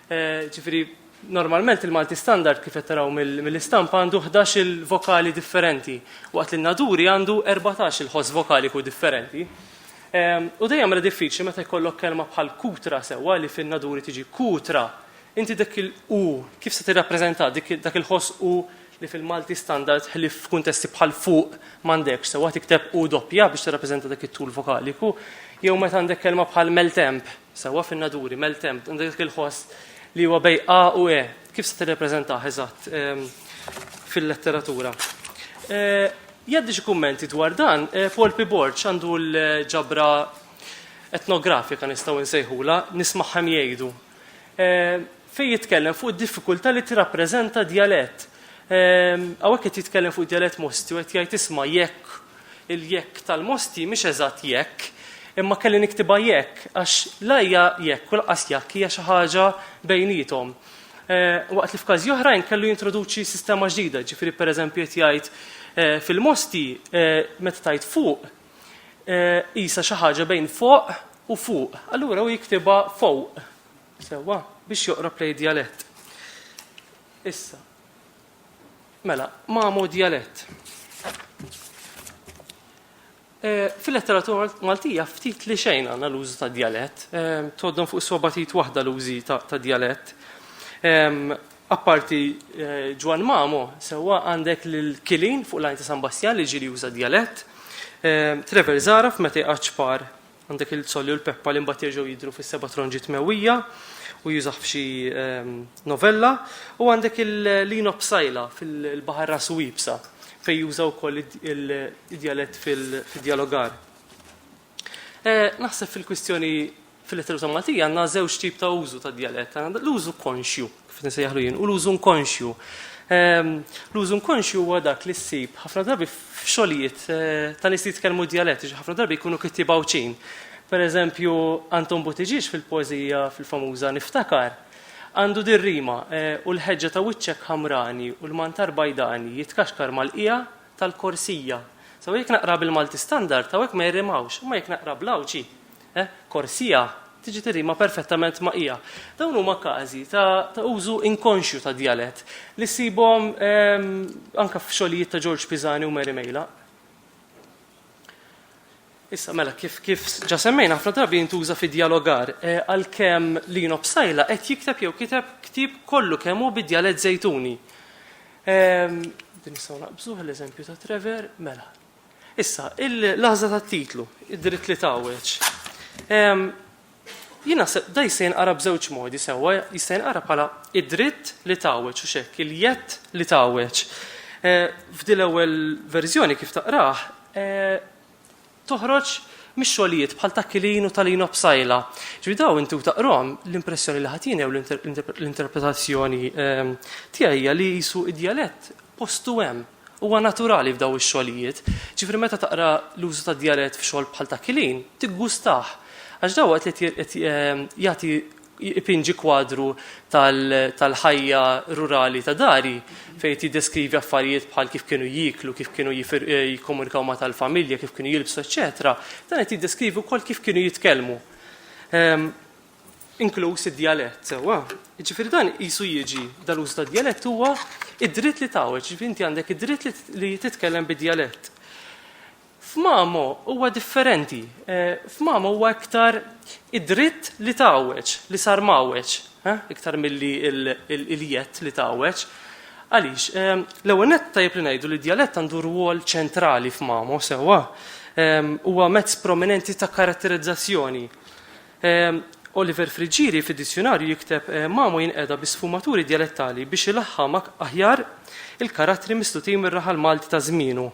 Ġifieri Normalment il-Malti standard kif qed taraw mill-istampa għandu 11 il-vokali differenti, waqt li n-Naduri għandu 14 il-ħoss vokaliku differenti. U dejjem ra diffiċli meta jkollok kelma bħal kutra sewwa li fin-Naduri tiġi kutra. Inti dak il-u kif se tirrappreżenta dak il-ħoss u li fil-Malti standard li f'kuntesti bħal fuq m'għandekx sewwa tikteb u doppja biex tirrappreżenta dak it-tul vokaliku, jew meta għandek kelma bħal meltemp sewwa fin-Naduri meltemp għandek dak il-ħoss li huwa bej A u E, kif se tirrepreżentah eżatt fil-letteratura. Jaddi xi kummenti dwar dan, Paul P. Borch għandu l-ġabra etnografika nistgħu nsejħula, nismagħhom jgħidu. Fejn jitkellem fuq id-diffikultà li tirrappreżenta djalett. Hawnhekk qed jitkellem fuq djalett Mosti u qed jgħid isma' jekk il-jekk tal-Mosti mhix eżatt jekk, imma kelli niktiba jekk, għax lajja jekk u laqas jekk hija xi ħaġa bejnietom. Waqt li f'każi oħrajn kellu jintroduċi sistema ġdida, ġifieri pereżempju qed jgħid fil-Mosti meta tajt fuq qisha xi ħaġa bejn fuq u fuq. Allura hu jiktiba fuq sewwa biex joqrob lejn djalett. Issa. Mela, Mamo djalett. Fil-letteratura Maltija ftit li xejn għandna l-użu ta' djalett, toddon fuq sobatit waħda l-użi ta' djalett. Apparti Ġwan Mamo, sewwa għandek l-Kilin fuq l-għajn ta' San Bastian li ġili juża djalett. Trevor Zaraf meta jqaċpar għandek il-Solli u l-Peppa li mbagħad jerġgħu jidhru fis-seba' tronġi tmewwija u jużaħ f'xi novella, u għandek il-Lino Bsajla fil-Baħar Ras Wibsa fej jużaw koll id-djalett fil-dialogar. Naħseb fil-kwistjoni fil-letteratura Maltija għandna żewġ tip ta' użu ta' djalett. L-użu konxju, kif nisejjaħlu jien, u l-użu nkonxju. L-użu nkonxju huwa dak li ssib ħafna drabi f'xogħlijiet ta' nies li jitkellmu djalett, ħafna drabi jkunu kittiba wċin. Pereżempju, Anton Buttigieg fil-poeżija fil-famuża Niftakar għandu dir-rima u l-ħeġġa ta' wiċċek ħamrani u l-mantar bajdani jitkaxkar mal-qija tal-korsija. Sawa jekk naqra bil-Malti standard, hawnhekk ma jirrimawx, ma jekk naqra bl-awċi. Korsija tiġi tirrima perfettament ma' qija. Dawn huma każi ta' użu inkonxju ta' djalett li ssibhom anke f'xogħlijiet ta' George Pisani u Mary Mejla. Issa mela kif ġa semmejna ħafna drabi jintuża fid-dialogar għalkemm Lino Bsajla qed jikteb jew kiteb ktieb kollu kemm hu bid-djalett Żejtuni. Din nistgħu naqbżuh l-eżempju ta' Trevor, mela. Issa, il-laħża tat-titlu, id-dritt li tawweġ. Jiena da jista' jinqara b'żewġ modi sewwa, jista' jinqara bħala id-dritt li tawweġ u xekk il-jett li tawweġ. F'din l-ewwel verżjoni kif taqrah toħroġ mix-xogħlijiet bħal ta' Kilin u ta' Lino Bsajla. Ġifieri daw intu taqrom l-impressjoni li ħadd jew l-interpretazzjoni tiegħi hija li jisu id-djalett postu hemm huwa naturali f'daw ix-xogħlijiet. Ġifieri meta taqra l-użu ta' djalett f'xogħol bħal ta' Kilin, tiggustah. Għax daw qed jagħti ipinġi kwadru tal-ħajja rurali ta' dari fejn jiddeskrivi affarijiet bħal kif kienu jiklu, kif kienu jikkomunikaw ma' tal-familja, kif kienu jilbsu, eċetera. Dan qed jiddeskrivi wkoll kif kienu jitkellmu. Inkluż id-djalett sewwa. Jiġifieri dan qisu jiġi dal-użu tad-djalett huwa id-dritt li tawweġ, ġifieri inti għandek id-dritt li titkellem bid-djalett. F'Mamo huwa differenti. F'Mamo huwa iktar id-dritt li tawweġ, li sar mawweġ, iktar milli il-jett li tawweġ. Għaliex, l-ewwel nett tajjeb li ngħidu li d-djalett għandu rwol ċentrali f'Mamo sewwa. Huwa mezz prominenti ta' karatterizzazzjoni. Oliver Frigieri fid-dizzjonarju jikteb Mamo jinqeda bi sfumaturi djalettali biex ilaħħam aħjar il-karattri mistutin mir-raħal Malti ta' żmienu.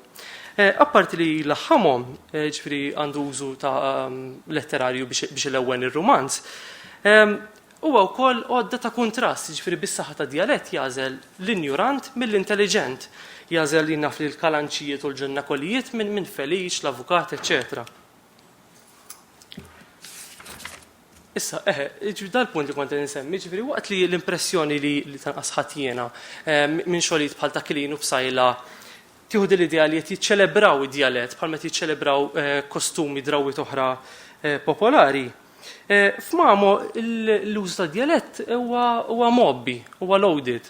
Apparti li laħħamhom, ġifieri għandu użu ta' letterarju biex il-ewwen ir-romanz, huwa wkoll għodda ta' kuntrast, ġifieri bis-saħħa ta' djalett jażel l-injurant mill-intelligent, jażel li naf li l-kalanċijiet u l-ġennakolijiet minn Feliċ, l-avukat, eċetera. Issa, dal-punt li kont insemmi, ġifieri waqt li l-impressjoni li tanqas ħadd jiena minn xogħlijiet bħal ta' Kilin u Bsajla tieħu l-idea li qed jiċċelebraw id-djalett bħal meta jiċċelebraw kostumi drawwiet oħra popolari. F'Mamo l-uż ta' dialett huwa mobbi, huwa loaded,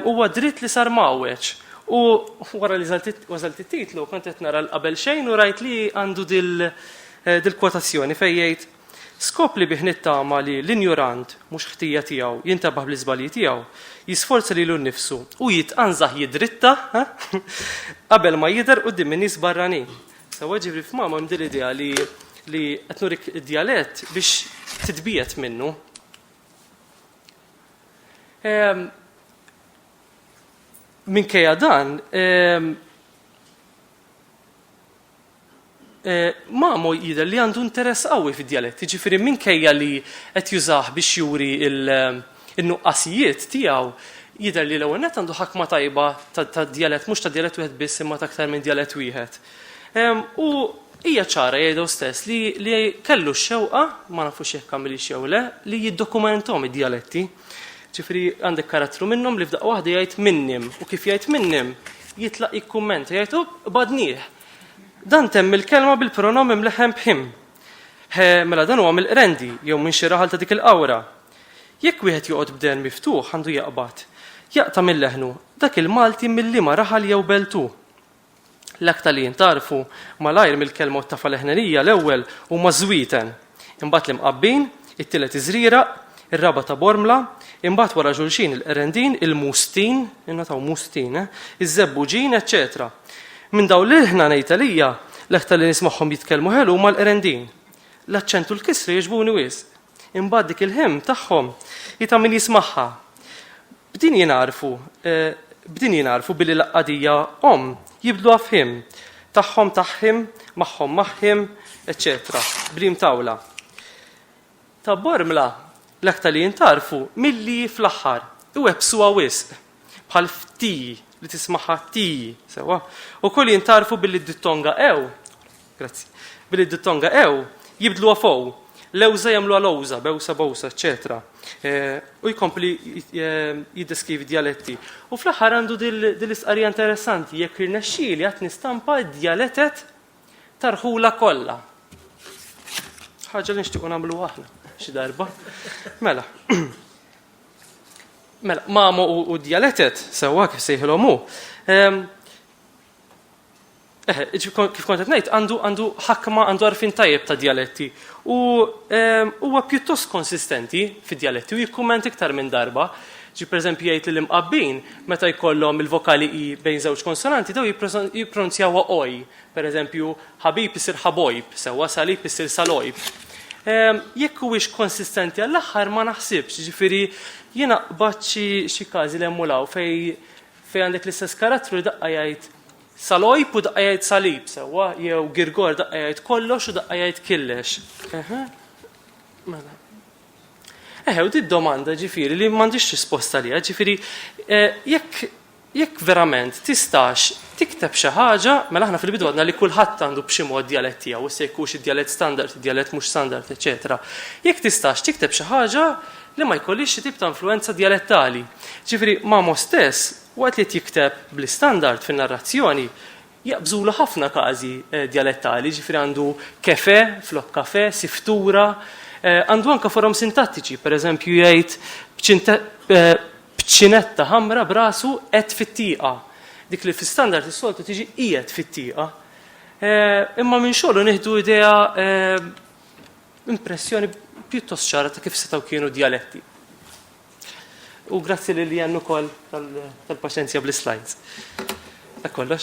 huwa dritt li sar mawweċ. U wara li ważalt it-titlu kont qed nara l-qabel xejn u rajt li għandu dil-kwotazzjoni fejn jgħid skop li bih nittama li l-injurant mhux ħtija tiegħu jintabaħ bl-iżbalji tiegħu jisforza lilu nnifsu u jitqanżaħ jidritta qabel ma jidher quddiem in-nies barranin. Sewwa ġifri f'Mamo hemm din l-idea li qed nurik id-dialett biex titbiet minnu. Minkejja dan, Mamo jidher li għandu interess qawwi fid-dialett, jiġifieri minkejja li qed jużah biex juri il-nuqqasijiet tiegħu, jidher li l-ewwel nett għandu ħakma tajba ta' dialett, mhux ta' dialett wieħed biss imma ta' aktar minn dialett wieħed. U hija ċara jgħidu stess li kellu x-xewqa, ma nafux jekk għamilix jew le, li jiddokumenthom id-dialetti. Ġifri għandek karattru minnhom li f'daqqa waħda jgħid minnim u kif jgħid minnim jitlaq jikkummenta jgħid badnieh. Dan temm il-kelma bil-pronom imleħem b'him. Mela dan huwa mill-qrendi jew minn xi raħal ta' dik il-qawra. Jekk wieħed joqgħod b'den miftuħ għandu jaqbad. Jaqta' mill-leħnu dak il-Malti mill-liema raħal jew beltu. L-aktar li jintarfu malajr mill-kelma ta' leħnerija l-ewwel huma żwieten. Imbagħad l-imqabbin, it-tielet iżrieraq, ir-raba ta' bormla, imbagħad wara ġulxin il-qerendin, il-mustin, innataw mustin, iż-żebbuġin, eċċetera. Minn dawn l-ħna ngħidalija l-aktar li nismagħhom jitkellmu ħelu huma l-qerendin. L-aċċentu l-kisri jiġbuni wisq. Imbagħad dik il-ħim tagħhom jita' min jismagħha. Bdin jingħarfu billi l-qadija jibdluha f'him. Tagħhom taħħim, magħhom maħħim, eċċetera. Brim tawla. Ta' bormla l-aktar li jintarfu milli fl-aħħar u ebsuha wisq bħal fti li tismaħħa ti sewa. U koll jintarfu billi d-dittonga billi d-dittonga jibdluha fow. Lewża jagħmluha lowża, bewsa bowsa, eċċetera. U jkompli jiddeskrivi dialetti. U fl-aħħar għandu dil-istqarrija interessanti jekk irnexxieli qatt nistampa d-dialettet tarħula kollha. Ħaġa li nixtiequ nagħmlu aħna xi darba. Mela. Mamo u dialettet sewwa kif sejħilhom hu. Kif kont qed ngħid għandu ħakma għandu għarfien tajjeb ta' dialetti u huwa pjuttost konsistenti fid-dialetti u jikkumment iktar minn darba. Pereżempju jgħid li l-imqabbin meta jkollhom il-vokali i bejn żewġ konsonanti daw jippronunzjawha oj. Pereżempju ħabib isir ħabojb, sewwa salib isir salojb. Jekk huwiex konsistenti għall-aħħar ma naħsibx, ġifieri jiena qbad xi każi li emmulaw fejn għandek l-istess karattru daqqa jgħid salojb u daqqa jgħid salib sewwa jew Girgor daqqa jgħid kollox u daqqa jgħid killex. Mela. U di domanda ġifieri li m'għandix risposta liha, ġifieri jekk verament tistax tikteb xi ħaġa, mela aħna fil-bidu għadna li kulħadd għandu b'xi mod dialett tiegħu, issa jkunx id-dialett standard, id-dialett mhux standard, eċetera. Jekk tistax tikteb xi ħaġa li ma jkollix xi tip ta' influenza dialettali. Ġifieri Mamo stess waqt li jikteb bl-istandard fin-narrazzjoni jaqbżulu ħafna każi dialettali, ġifieri għandu kefe, flok kafe, siftura, għandu anke forom sintattiċi, pereżempju jgħid b'ċinetta ħamra b'rasu qed fit-tieqa. Dik li fis-standard is-soltu tiġi qiegħed fit-tieqa. Imma minn xogħlu nieħdu idea impressjoni pjuttost ċara ta' kif setgħu kienu dialetti. U grazzi lil Jan ukoll tal-paċenzja bl-slides. Dak kollox.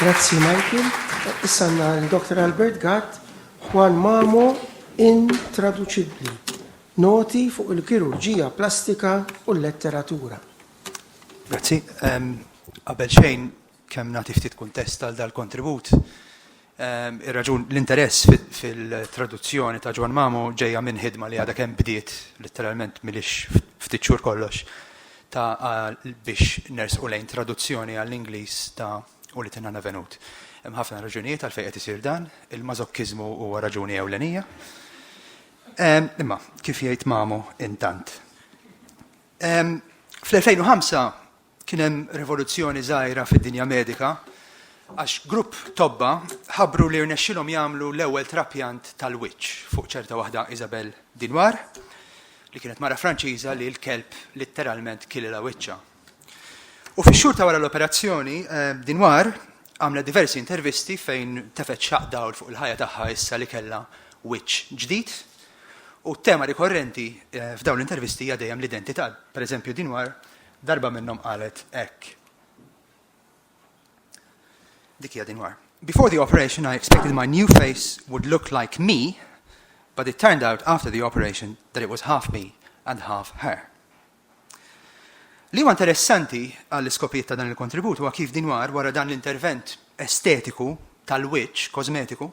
Grazzi Michael. Issa għandna l-Dr. Albert Gatt, Juan Mamo intraduċibbli. Noti fuq il-kirurġija plastika u l-letteratura. Grazzi. Qabel xejn kemm nagħti ftit kuntest għal dal-kontribut. Ir-raġun l-interess fil-traduzzjoni ta' Juan Mamo ġejja minn ħidma li għadha kemm bdiet letteralment milix ftit xhur kollox ta' biex nersqu lejn traduzzjoni għall-Ingliż ta' u li tinna venut. Hemm ħafna raġunijiet għalfejn qed isir dan, il-mażokkiżmu huwa raġuni ewlenija. Imma kif jgħid Mamo intant. Fl-2005 kien hemm rivoluzzjoni żgħira fid-dinja medika Għax grupp tobba ħabbru li rnexxilhom jagħmlu l-ewwel trapjant tal-wiċċ fuq ċerta waħda Isabel Dinwar, li kienet mara Franċiża li l-kelb litteralment kilila wiċċa. U fix-xhur ta' wara l-operazzjoni, Dinwar għamlet diversi intervisti fejn tefet xaq dawl fuq il-ħajja tagħha issa li kellha wiċċ ġdid. U t-tema rikorrenti f'dawn l-intervisti hija dejjem l-identità. Pereżempju Dinwar darba minnhom qalet hekk. Dik hija Dinwar. Before the operation I expected my new face would look like me, but it turned out after the operation that it was half me and half her. Li huwa interessanti għall-iskopijiet ta' dan il-kontribut huwa kif Dinwar wara dan l-intervent estetiku tal-wiċċ kosmetiku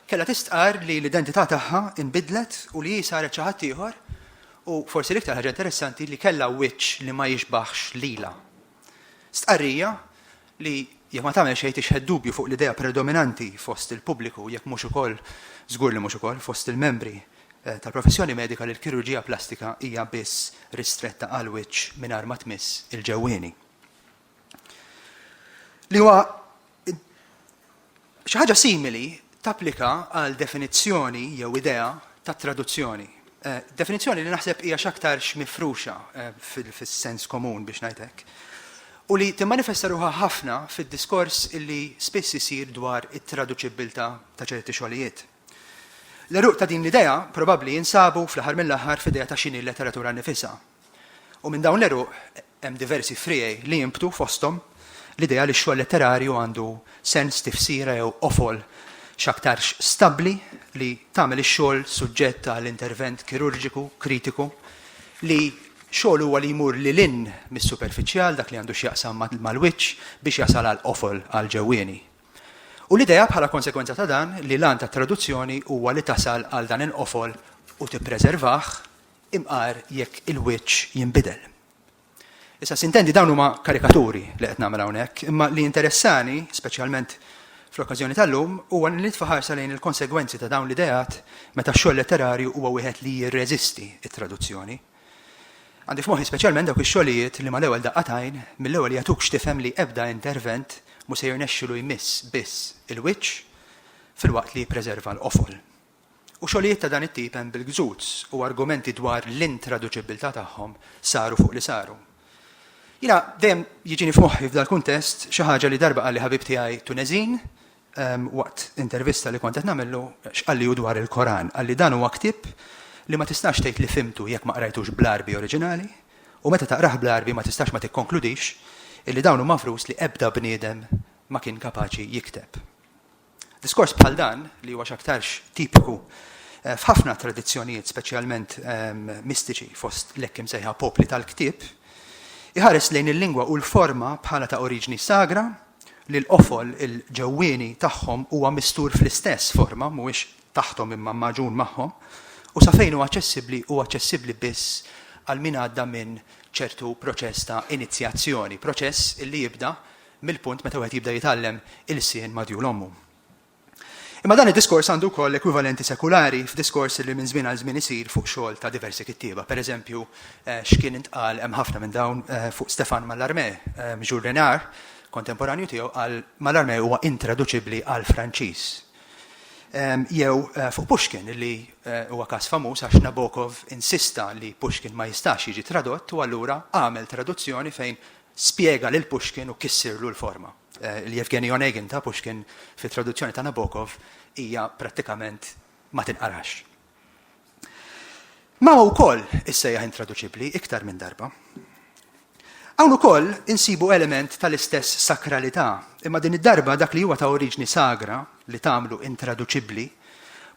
kellha tistqar li l-identità tagħha inbidlet u li saret xi ħadd ieħor u forsi l-iktar ħaġa interessanti li kellha wiċċ li ma jixbaħx lilha. Stqarrija li jekk ma tagħmel xejn tixħed dubju fuq l-idea predominanti fost il-pubbliku jekk mhux ukoll żgur li mhux ukoll fost il-membri tal-professjoni medika li l-kirurġija plastika hija biss ristretta għal wiċċ mingħajr ma tmiss il-ġewwieni. Li huwa xi ħaġa simili tapplika għal definizzjoni jew idea ta' traduzzjoni. Definizzjoni li naħseb hija x'aktarx mifruxa fis-sens komun biex ngħidlek. U li timmanifesta ruħha ħafna fid-diskors illi spiss isir dwar it-traduċibilità ta' ċerti xogħlijiet. L-eruq ta' din l-idea probabbli jinsabu fl-aħħar mill-aħħar f'idea ta' x'inhi l-letteratura nifisha. U minn dawn l-eruq hemm diversi friej li jimbtu fosthom l-idea li x-xogħol letterarju għandu sens tifsira jew qofol x'aktarx stabbli li tagħmel ix-xogħol suġġett għall-intervent kirurġiku kritiku li xogħol huwa li jmur lilin mis-superfiċjal dak li għandu x'jaqsam mal-wiċċ biex jasal għal qofol għal ġewwieni. U l-idea bħala konsekwenza ta' dan li l-għan ta' traduzzjoni huwa li tasal għal dan il-qofol u tippreservah imqar jekk il-wiċċ jinbidel. Issa sintendi dawn huma karikaturi li qed nagħmel hawnhekk, imma li interessani, speċjalment fl-okkażjoni tal-lum, huwa li nitfaħarsa lejn il-konsegwenzi ta' dawn l-ideat meta x-xogħol letterarju huwa wieħed li jirreżisti t-traduzzjoni. Għandi f'moħħi speċjalment dawk ix-xogħlijiet li mal-ewwel daqqatajn mill-ewwel jagħtuk x'tifhem li ebda intervent mhux se jirnexxielu jmiss biss il-wiċċ filwaqt li jippreserva l-qofol. U xogħlijiet ta' dan it-tip hemm bil-gżuz u argumenti dwar l-intraduċibilità tagħhom saru fuq li saru. Jiena dejjem jiġini f'moħħi f'dal kuntest xi ħaġa li darba qal li ħabib tiegħi Tunezin waqt intervista li kont qed nagħmlu x'qalli dwar il-Koran, qalli dan huwa ktieb li ma tistax tgħid li fimtu jekk ma qrajtux bl-Arbi oriġinali u meta taqrah bl-Arbi ma tistax ma tikkonkludix illi dawn huma frus li ebda bniedem ma kien kapaċi jikteb. Diskors bħal dan li huwa x'aktarx tipiku f'ħafna tradizzjonijiet speċjalment mistiċi fost l-hekk imsejħa popli tal-ktieb iħares lejn il-lingwa u l-forma bħala ta' oriġni sagra li l-qofol il-ġewwieni tagħhom huwa mistur fl-istess forma mhuwiex taħtom imma maġun magħhom u sa fejn huwa aċċessibbli biss għal min għadda minn ċertu proċess ta' inizjazzjoni, proċess illi jibda mill-punt meta wieħed jibda jitgħallem il-sien madju l-ommu. Imma dan id-diskors għandu wkoll ekwivalenti sekulari f'diskors li minn żmien għal żmien isir fuq xogħol ta' diversi kittieba. Pereżempju, x'kien intqal hemm ħafna minn dawn fuq Stefan Mallarmé, Jules Renard, kontemporanju tiegħu għal Mallarmé huwa intraduċibbli għal Franċiż. Jew fuq Pushkin li huwa każ famuż għax Nabokov insista li Pushkin ma jistax jiġi tradott u allura għamel traduzzjoni fejn spjega lil Pushkin u kissirlu l-forma. L-Yevgeny Onegin ta' Pushkin fit-traduzzjoni ta' Nabokov hija prattikament ma tinqarax. Ma wkoll issejjaħ intraduċibbli iktar minn darba. Hawn ukoll insibu element tal-istess sakralità, imma din id-darba dak li huwa ta' oriġni sagra li tagħmlu intraduċibbli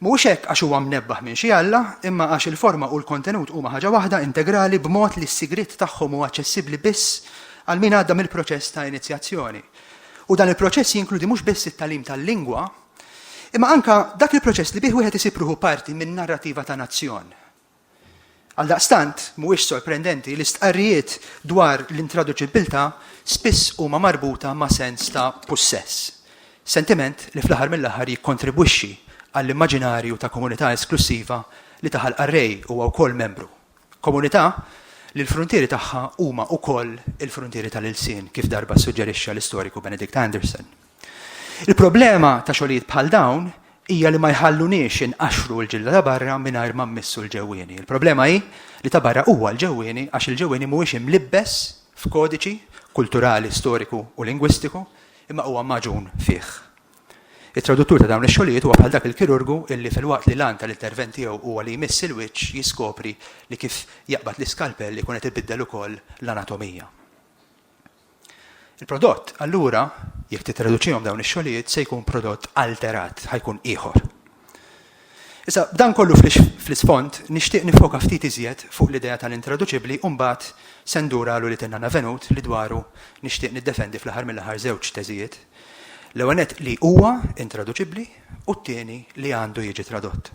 mhuwiex hekk għax huwa mnebbaħ minn xi Alla, imma għax il-forma u l-kontenut huma ħaġa waħda integrali b'mod li s-sigriet tagħhom huwa aċċessibbli biss għal min għadda mill-proċess ta' inizjazzjoni. U dan il-proċess jinkludi mhux biss it-tagħlim tal-lingwa, imma anka dak il-proċess li bih wieħed isib ruħu parti minn narrativa ta' nazzjon. Għaldaqstant, mhuwiex sorprendenti li stqarrijiet dwar l-intraduċibilità spiss huma marbuta ma' sens ta' possess. Sentiment li fl-aħħar mill-aħħar jikkontribwixxi għall-immaġinarju ta' komunità esklusiva li taħal arrej huwa wkoll membru. Komunità li l-frontieri tagħha huma wkoll il-frontieri tal-ilsien kif darba suġġerixxa l-istoriku Benedict Anderson. Il-problema ta' xogħlijiet bħal dawn hija li ma jħalluniex inqaxru l-ġilda ta' barra mingħajr ma mmissu l-ġewwieni. Il-problema hi li ta' barra huwa l-ġewwieni għax il-ġewwieni mhuwiex imlibbes f'kodiċi kulturali, storiku u lingwistiku imma huwa maġun fih. Il-traduttur ta' dawn ix-xogħlijiet huwa bħal dak il-kirurgu illi fil-waqt li lan tal-intervent tiegħu huwa li jmiss il-wiċċ jiskopri li kif jaqbad l-iskalpell ikun qed ibiddel ukoll l-anatomija. Il-prodott, allura, jekk titraduċihom dawn ix-xogħlijiet se jkun prodott alterat, ħajkun ieħor. Issa, b'dan kollu fl-isfond nixtieq nifoka ftit iżjed fuq l-idea tal-intraduċibbli u mbagħad se ndura għal Nana Venut li dwaru nixtieq niddefendi fl-aħħar mill-aħħar żewġ teżijiet. L-ewwel nett li huwa intraduċibbli u t-tieni li għandu jiġi tradott.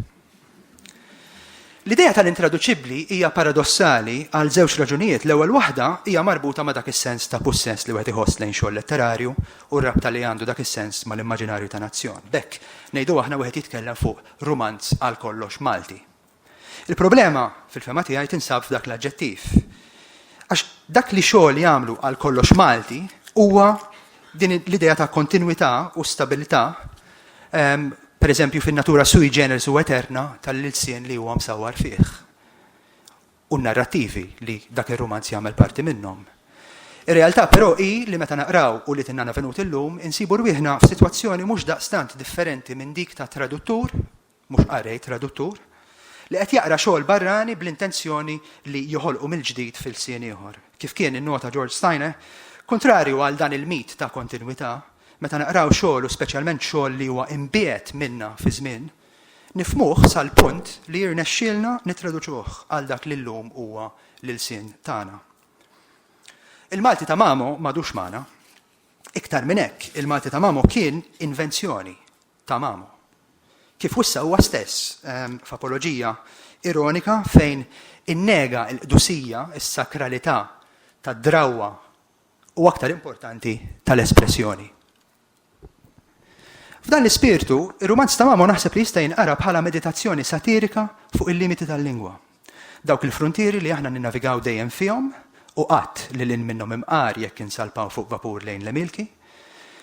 L-idea tal-intraduċibbli hija paradossali għal żewġ raġunijiet. L-ewwel waħda hija marbuta ma' dak is-sens ta' possess li wieħed iħoss lejn xogħol letterarju u r-rabta li għandu dak is-sens mal-immaġinarju ta' nazzjon. Bekk ngħidu aħna wieħed jitkellem fuq romanz għal kollox Malti. Il-problema fil-fema tiegħi tinsab f'dak l-aġġettiv. Għax dak li xogħol jagħmlu għal kollox Malti huwa din l-idea ta' kontinwità u stabilità per eżempju fin-natura sui generis u eterna tal-ilsien li huwa msawwar fih. U narrattivi li dak ir-romanz jagħmel parti minnhom. Ir-realtà però hi li meta naqraw u li Nana Venut illum insibu rwieħna f'sitwazzjoni mhux daqstant differenti minn dik ta' traduttur, mhux qarej traduttur, li qed jaqra xogħol barrani bl-intenzjoni li joħolqu mill-ġdid fil-sien ieħor. Kif kien innota George Steiner, kontrarju għal dan il-mit ta' kontinwità, meta naqraw xogħol u speċjalment xogħol li huwa imbiet minna fi żmien, nifhmuh sal-punt li jirnexxielna nitraduċuh għal dak li llum huwa l-ilsien tagħna. Il-Malti ta' Mamo m'għadux magħna. Iktar minn hekk, il-Malti ta' Mamo kien invenzjoni ta' Mamo. Kif wissa huwa stess f'apoloġija ironika fejn innega l-qdusija, is-sakralità tad-drawwa u aktar importanti tal-espressjoni. F'dan l-ispirtu, ir-romanz ta' Mamo naħseb li jista' jinqara bħala meditazzjoni satirika fuq il-limiti tal-lingwa. Dawk il-frontieri li aħna ninnavigaw dejjem fihom u qatt li lil minnhom imqar jekk insalpaw fuq vapur lejn l-Emilki,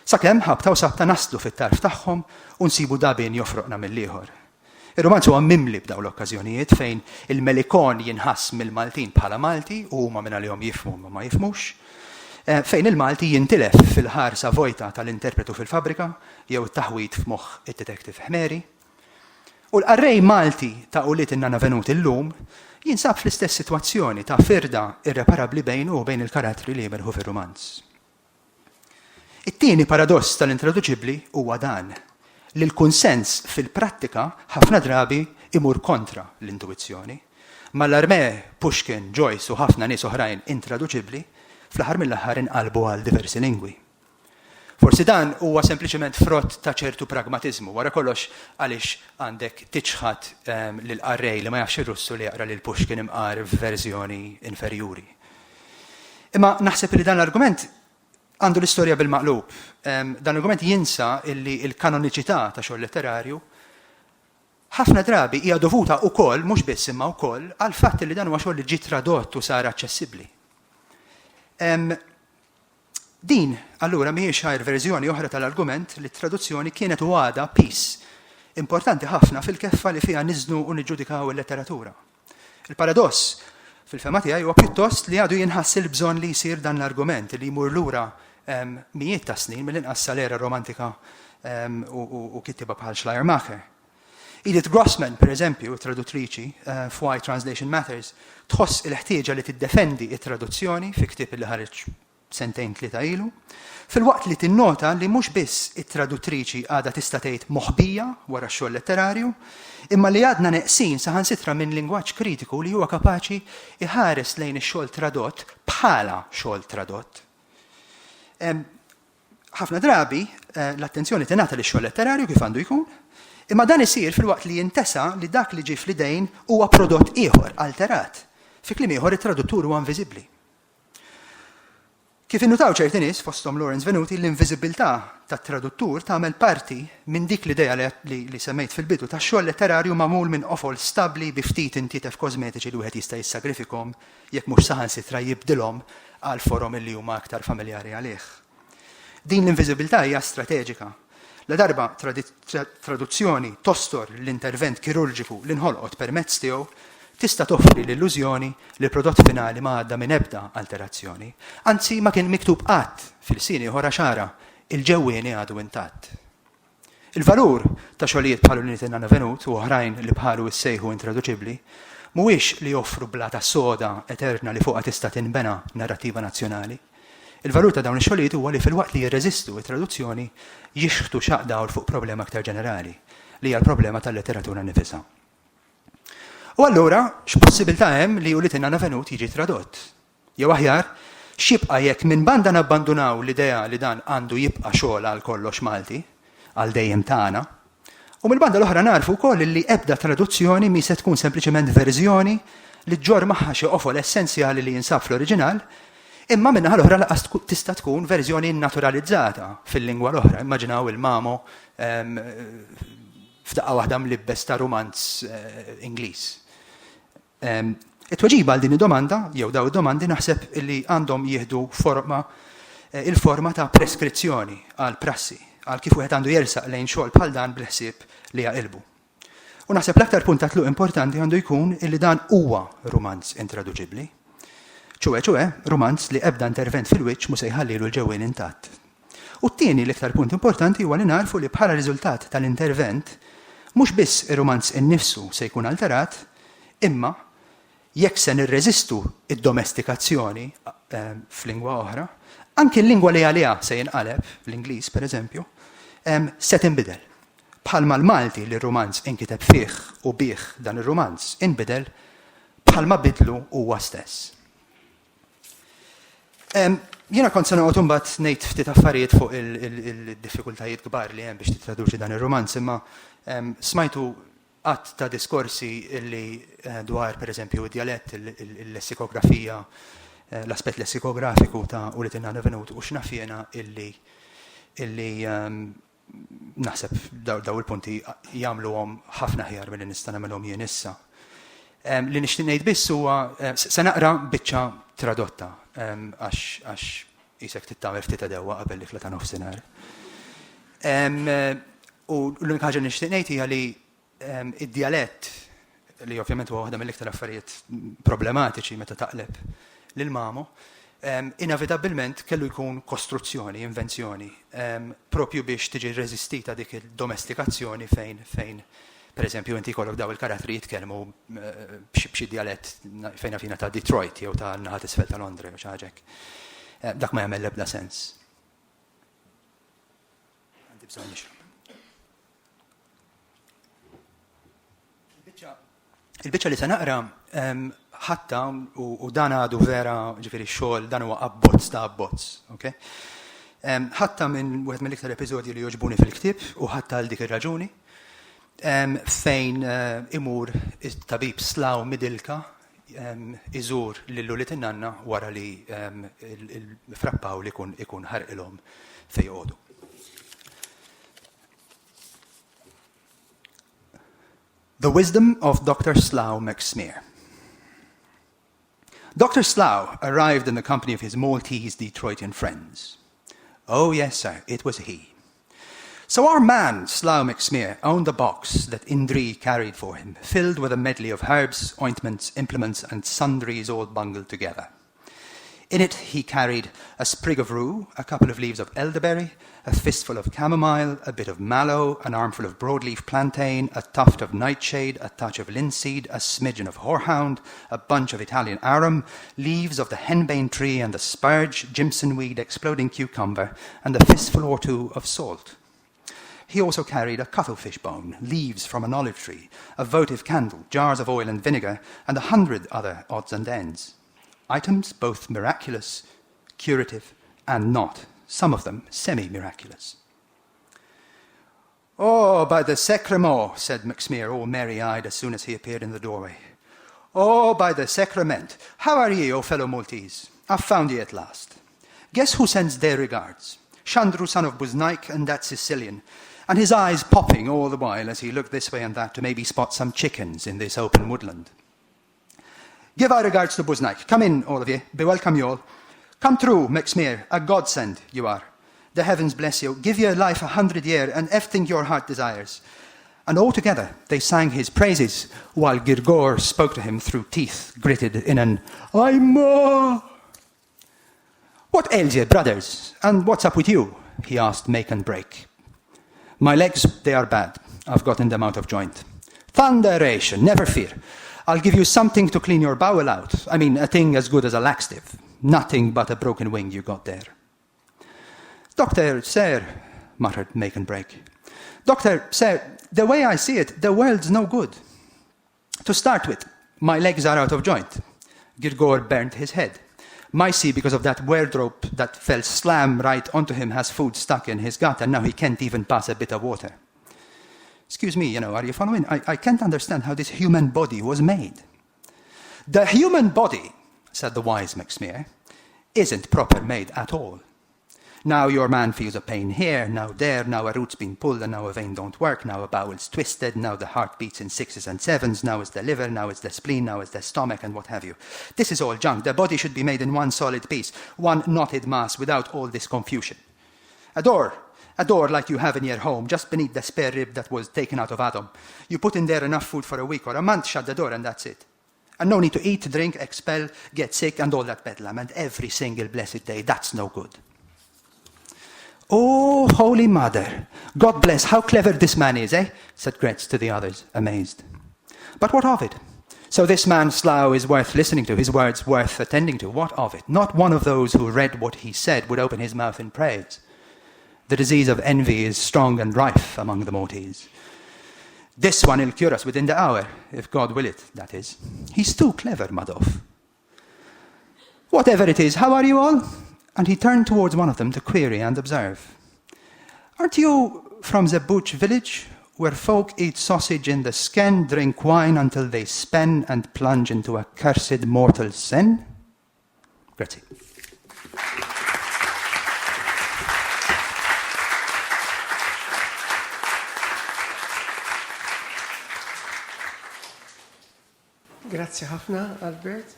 sakemm ħabta u sabta naslu fit-tarf tagħhom u nsibu dabin jofroqna mill-ieħor. Ir-romanz huwa mimli b'dawn l-okkażjonijiet fejn il-melikon jinħass mill-Maltin bħala Malti u huma minn għalihom jifhmu ma jifhmux, fejn il-Malti jintilef fil-ħarsa vojta tal-interpretu fil-fabrika jew it-taħwit f'moħħ id-detektiv ħmeri. U l-qarrej Malti ta' uliet Nana Venut illum jinsab fl-istess sitwazzjoni ta' firda irreparabbli bejn u bejn il-karattri li jimerħu fir-romanz. It-tieni paradoss tal-intraduċibbli huwa dan li l-kunsens fil-prattika ħafna drabi imur kontra l-intuizzjoni. Mal-Armee, Pushkin, Joyce u ħafna nies oħrajn intraduċibbli fl-aħħar mill-aħħar inqalbu għal diversi lingwi. Forsi dan huwa sempliċement frott ta' ċertu pragmatiżmu, wara kollox għaliex għandek tiċħad lil qarrej li ma jafx ir-Russu li jaqra lil Pushkin imqar f'verżjoni inferjuri. Imma naħseb li dan l-argument għandu l-istorja bil-maqlub. Dan l-argument jinsa illi l-kanoniċità ta' xogħol letterarju ħafna drabi hija dovuta wkoll, mhux biss imma wkoll, għal fatt li dan huwa xogħol li ġie tradott u sar aċċessibbli. Din, allura, mhijiex ħajr verżjoni oħra tal-argument li t-traduzzjoni kienet u għada piece importanti ħafna fil-keffa li fiha niżnu u niġġudikaw il-letteratura. Il-paradoss fil-fema tiegħi huwa pjuttost li għadu jinħass il-bżonn li jsir dan l-argument li jmur lura mijiet ta' snin mill-inqas sal-era romantika u kittiba bħal Schleiermacher. Edith Grossman, per eżempju, traduttriċi f'Why Translation Matters, tħoss il-ħtieġa li tiddefendi it-traduzzjoni fi ktieb li ħareġ sentejn tlieta ilu, fil-waqt li tinnota li mhux biss it-traduttriċi għadha tista' tgħid moħbija wara x-xogħol letterarju, imma li għadna neqsin saħansitra minn lingwaġġ kritiku li huwa kapaċi iħares lejn ix-xogħol tradott bħala xogħol tradott. Ħafna drabi l-attenzjoni tingħata lix-xogħol letterarju kif għandu jkun, imma dan isir fil-waqt li jintesa li dak li ġie fl-idejn huwa prodott ieħor alterat. Fi kliem ieħor it-traduttur huwa inviżibbli. Kif innutaw ċerti nies fosthom Lawrence Venuti l-inviżibilità tat-traduttur tagħmel parti minn dik l-idea li semmejt fil-bidu tax-xogħol letterarju magħmul minn qofol stabbli bi ftit intietef kosmetiċi li wieħed jista' jissagrifikhom jekk mhux saħansitra jibdilhom għal forom li huma aktar familjari għalih. Din l-inviżibilità hija strateġika La darba traduzzjoni tostor l-intervent kirurġiku li nħolqot permezz tiegħu tista' toffri l-illużjoni li l-prodott finali ma għadda minn ebda alterazzjoni. Anzi ma kien miktub qatt fil-sini ħora xara il-ġewwieni għadu intatt. Il-valur ta' xogħlijiet bħalu li nitinna venut u oħrajn li bħalu issejħu introduċibbli mhuwiex li joffru blata soda eterna li fuqha tista' tinbena narrattiva nazzjonali. Il-valur ta' dawn ix-xogħlijiet huwa li filwaqt li jirreżistu t-traduzzjoni jixħtu xaqdaw fuq problema aktar ġenerali li hija l-problema tal-letteratura nifisha. U allura x'possibilità hemm li u li tinna venut jiġi tradott? Jew aħjar, x'jibqa' jekk minn banda nabbandunaw l-idea li dan għandu jibqa' xogħol għal kollox Malti, għal dejjem tagħna, u mill-banda l-oħra narfu wkoll li ebda traduzzjoni mi se tkun sempliċement verżjoni li ġor magħha xi qofol essenzjali li jinsab fl-oriġinal, imma minnaħa l-oħra laqas tista' tkun verżjoni naturalizzata fil-lingwa l-oħra. Immaġinaw il-Mamo f'daqqa waħda mlibbes ta' romanz Ingliż. It-tweġiba għal din id-domanda, jew daw id-domandi naħseb li għandhom jieħdu il-forma ta' preskrizzjoni għal prassi, għal kif wieħed għandu jersaq lejn xogħol bħal dan bil-ħsieb li jaqilbu. U naħseb l-aktar punt ta' tluq importanti għandu jkun illi dan huwa romanz intraduċibbli, ċuwe romanz li ebda intervent fil-wiċċ mu se jħallilu l-ġewwien intatt. U t-tieni l-iktar punt importanti huwa li narfu li bħala riżultat tal-intervent mhux biss ir-romanz innifsu se jkun alterat, imma jekk se nirreżistu id-domestikazzjoni f'lingwa oħra, anke l-lingwa li għaliha se jinqaleb, l-Ingliż pereżempju, se tinbidel. Bħalma l-Malti li r-romanz inkiteb fih u bih dan ir-romanz inbidel, bħalma bidlu huwa stess. Jiena kont se noqgħod imbagħad ngħid ftit affarijiet fuq il-diffikultajiet kbar li hemm biex titraduċi dan ir-romanz, imma smajtu qatt ta' diskorsi illi dwar pereżempju id-dialett, il-lessikografija, l-aspett lessikografiku ta' u li tinna venut u x'naf jiena illi naħseb daw il-punti jagħmluhom ħafna ħjar milli nista' nagħmelhom jien issa. Li nixtieq ngħid biss huwa se naqra biċċa tradotta għax isek tittamel ftit dewwa qabel li fleta nofsinhar. U l-unika ħaġa nixtieq ngħid hija li id-dialett li ovvjament huwa waħda mill-iktar affarijiet problematiċi meta taqleb lil Mamo, inevitabilment kellu jkun kostruzzjoni, invenzjoni, propju biex tiġi reżistita dik il-domestikazzjoni fejn pereżempju inti jkollok daw il-karattri jitkellmu b'xi dialett fejn fina ta' Detroit jew ta' naħat isfel ta' Londra jew xi ħaġa hekk. Dak ma jagħmel l-ebda sens. Għandi bżonn nixrob. Il-biċċa li se naqra ħatta u dan għadu vera ġifieri xogħol dan huwa abbozz ta' abbozz, okay? Ħatta minn wieħed mill-iktar episodji li jogħġbuni fil-ktieb u ħatta għal dik ir-raġuni fejn imur it-tabib Slaw Midilka iżur lillu li tinnanna wara li frappaw li ikun ħarqilhom fejn jgħodu. The wisdom of Dr. Slough McSmear. Dr. Slough arrived in the company of his Maltese Detroitian friends. Oh, yes, sir, it was he. So our man, Slough McSmear, owned a box that Indri carried for him, filled with a medley of herbs, ointments, implements, and sundries all bundled together. In it he carried a sprig of rue, a couple of leaves of elderberry, a fistful of chamomile, a bit of mallow, an armful of broadleaf plantain, a tuft of nightshade, a touch of linseed, a smidgen of horehound, a bunch of Italian arum, leaves of the henbane tree and the spurge, jimson weed, exploding cucumber, and a fistful or two of salt. He also carried a cuttlefish bone, leaves from an olive tree, a votive candle, jars of oil and vinegar, and 100 other odds and ends. Items both miraculous, curative, and not, some of them semi-miraculous. Oh, by the Sacrament, said McSmear, all merry-eyed as soon as he appeared in the doorway. Oh, by the sacrament, how are ye, O fellow Maltese? I've found ye at last. Guess who sends their regards? Chandru, son of Buznaik, and that Sicilian, and his eyes popping all the while as he looked this way and that to maybe spot some chickens in this open woodland. Give our regards to Buznaik. Come in, all of you. Be welcome, you all. Come through, McSmear. A godsend, you are. The heavens bless you, give your life 100 years, and everything your heart desires. And all together they sang his praises, while Girgor spoke to him through teeth gritted in an "I'm What ails you, brothers, and what's up with you?" he asked Macon Break. "My legs, they are bad. I've gotten them out of joint." "Thunderation, never fear. I'll give you something to clean your bowel out. I mean, a thing as good as a laxative. Nothing but a broken wing you got there." "Doctor, sir," muttered Macon Break. "Doctor, sir, the way I see it, the world's no good. To start with, my legs are out of joint." Girgor burned his head. "Micey, because of that wardrobe that fell slam right onto him, has food stuck in his gut, and now he can't even pass a bit of water." Excuse me, are you following? I can't understand how this human body was made. "The human body," said the wise McSmear, "isn't proper made at all. Now your man feels a pain here, now there, now a root's been pulled and now a vein don't work, now a bowel's twisted, now the heart beats in 6s and 7s, now it's the liver, now it's the spleen, now it's the stomach, and what have you. This is all junk. The body should be made in one solid piece, one knotted mass without all this confusion. A door like you have in your home, just beneath the spare rib that was taken out of Adam. You put in there enough food for a week or a month, shut the door, and that's it. And no need to eat, drink, expel, get sick, and all that bedlam, and every single blessed day. That's no good." "Oh, Holy Mother, God bless, how clever this man is, eh?" said Gretz to the others, amazed. "But what of it? So this man Slough is worth listening to, his words worth attending to. What of it? Not one of those who read what he said would open his mouth in praise. The disease of envy is strong and rife among the Maltese. This one will cure us within the hour, if God will it, that is. He's too clever, Madoff. Whatever it is, how are you all?" And he turned towards one of them to query and observe. "Aren't you from the Butch village, where folk eat sausage in the skin, drink wine until they spin, and plunge into a cursed mortal sin?" Grazie. Grazzi ħafna, Albert.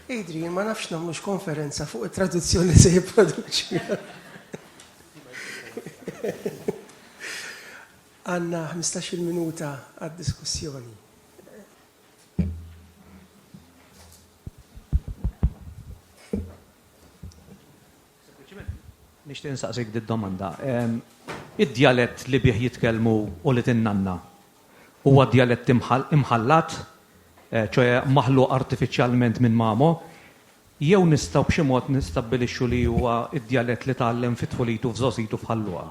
Adrian, ma nafx nagħmlux konferenza fuq it-traduzzjoni se jipproduċi. Għandna 15 minuta għad-diskussjoni. Nixtieq nsaqsik d-domanda. Id-djalett li bih jitkellmu u li tinnanna huwa djalett imħallat, ċoħe maħluq artifiċjalment minn mamo, jew nistgħu b'xi mod nistabbilixxu li huwa id-djalett li tgħallem fit-tfulitu f'żositu f'ħalluqa.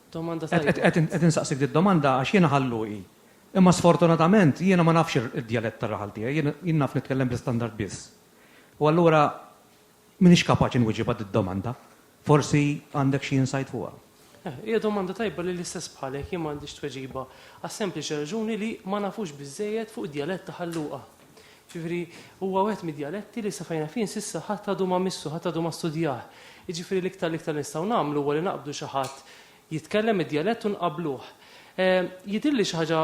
Domanda tajba. Qed insaqsik d-domanda għax jiena ħalluqi. Imma sfortunatament jiena ma nafx id-djalett tar-raħal tiegħi, jien naf nitkellem bl-istandard biss. U allura m'iniex kapaċi nwieġibha d-domanda. Forsi għandek xi insight fuqha. Hija domanda tajba li l-istess bħalek jien m'għandix tweġiba għas-sempliċi raġuni li ma nafux biżejjed fuq id-djalett ta' ħalluqa. Ġifieri huwa wieħed mid-djaletti li safajna fin s'issa ħadd għadu ma missu, ħadd għadu ma studjah. Jiġifieri l-iktar nistgħu nagħmlu huwa li naqbdu xi ħadd jitkellem id-djalett u nqabluh. Jidilli xi ħaġa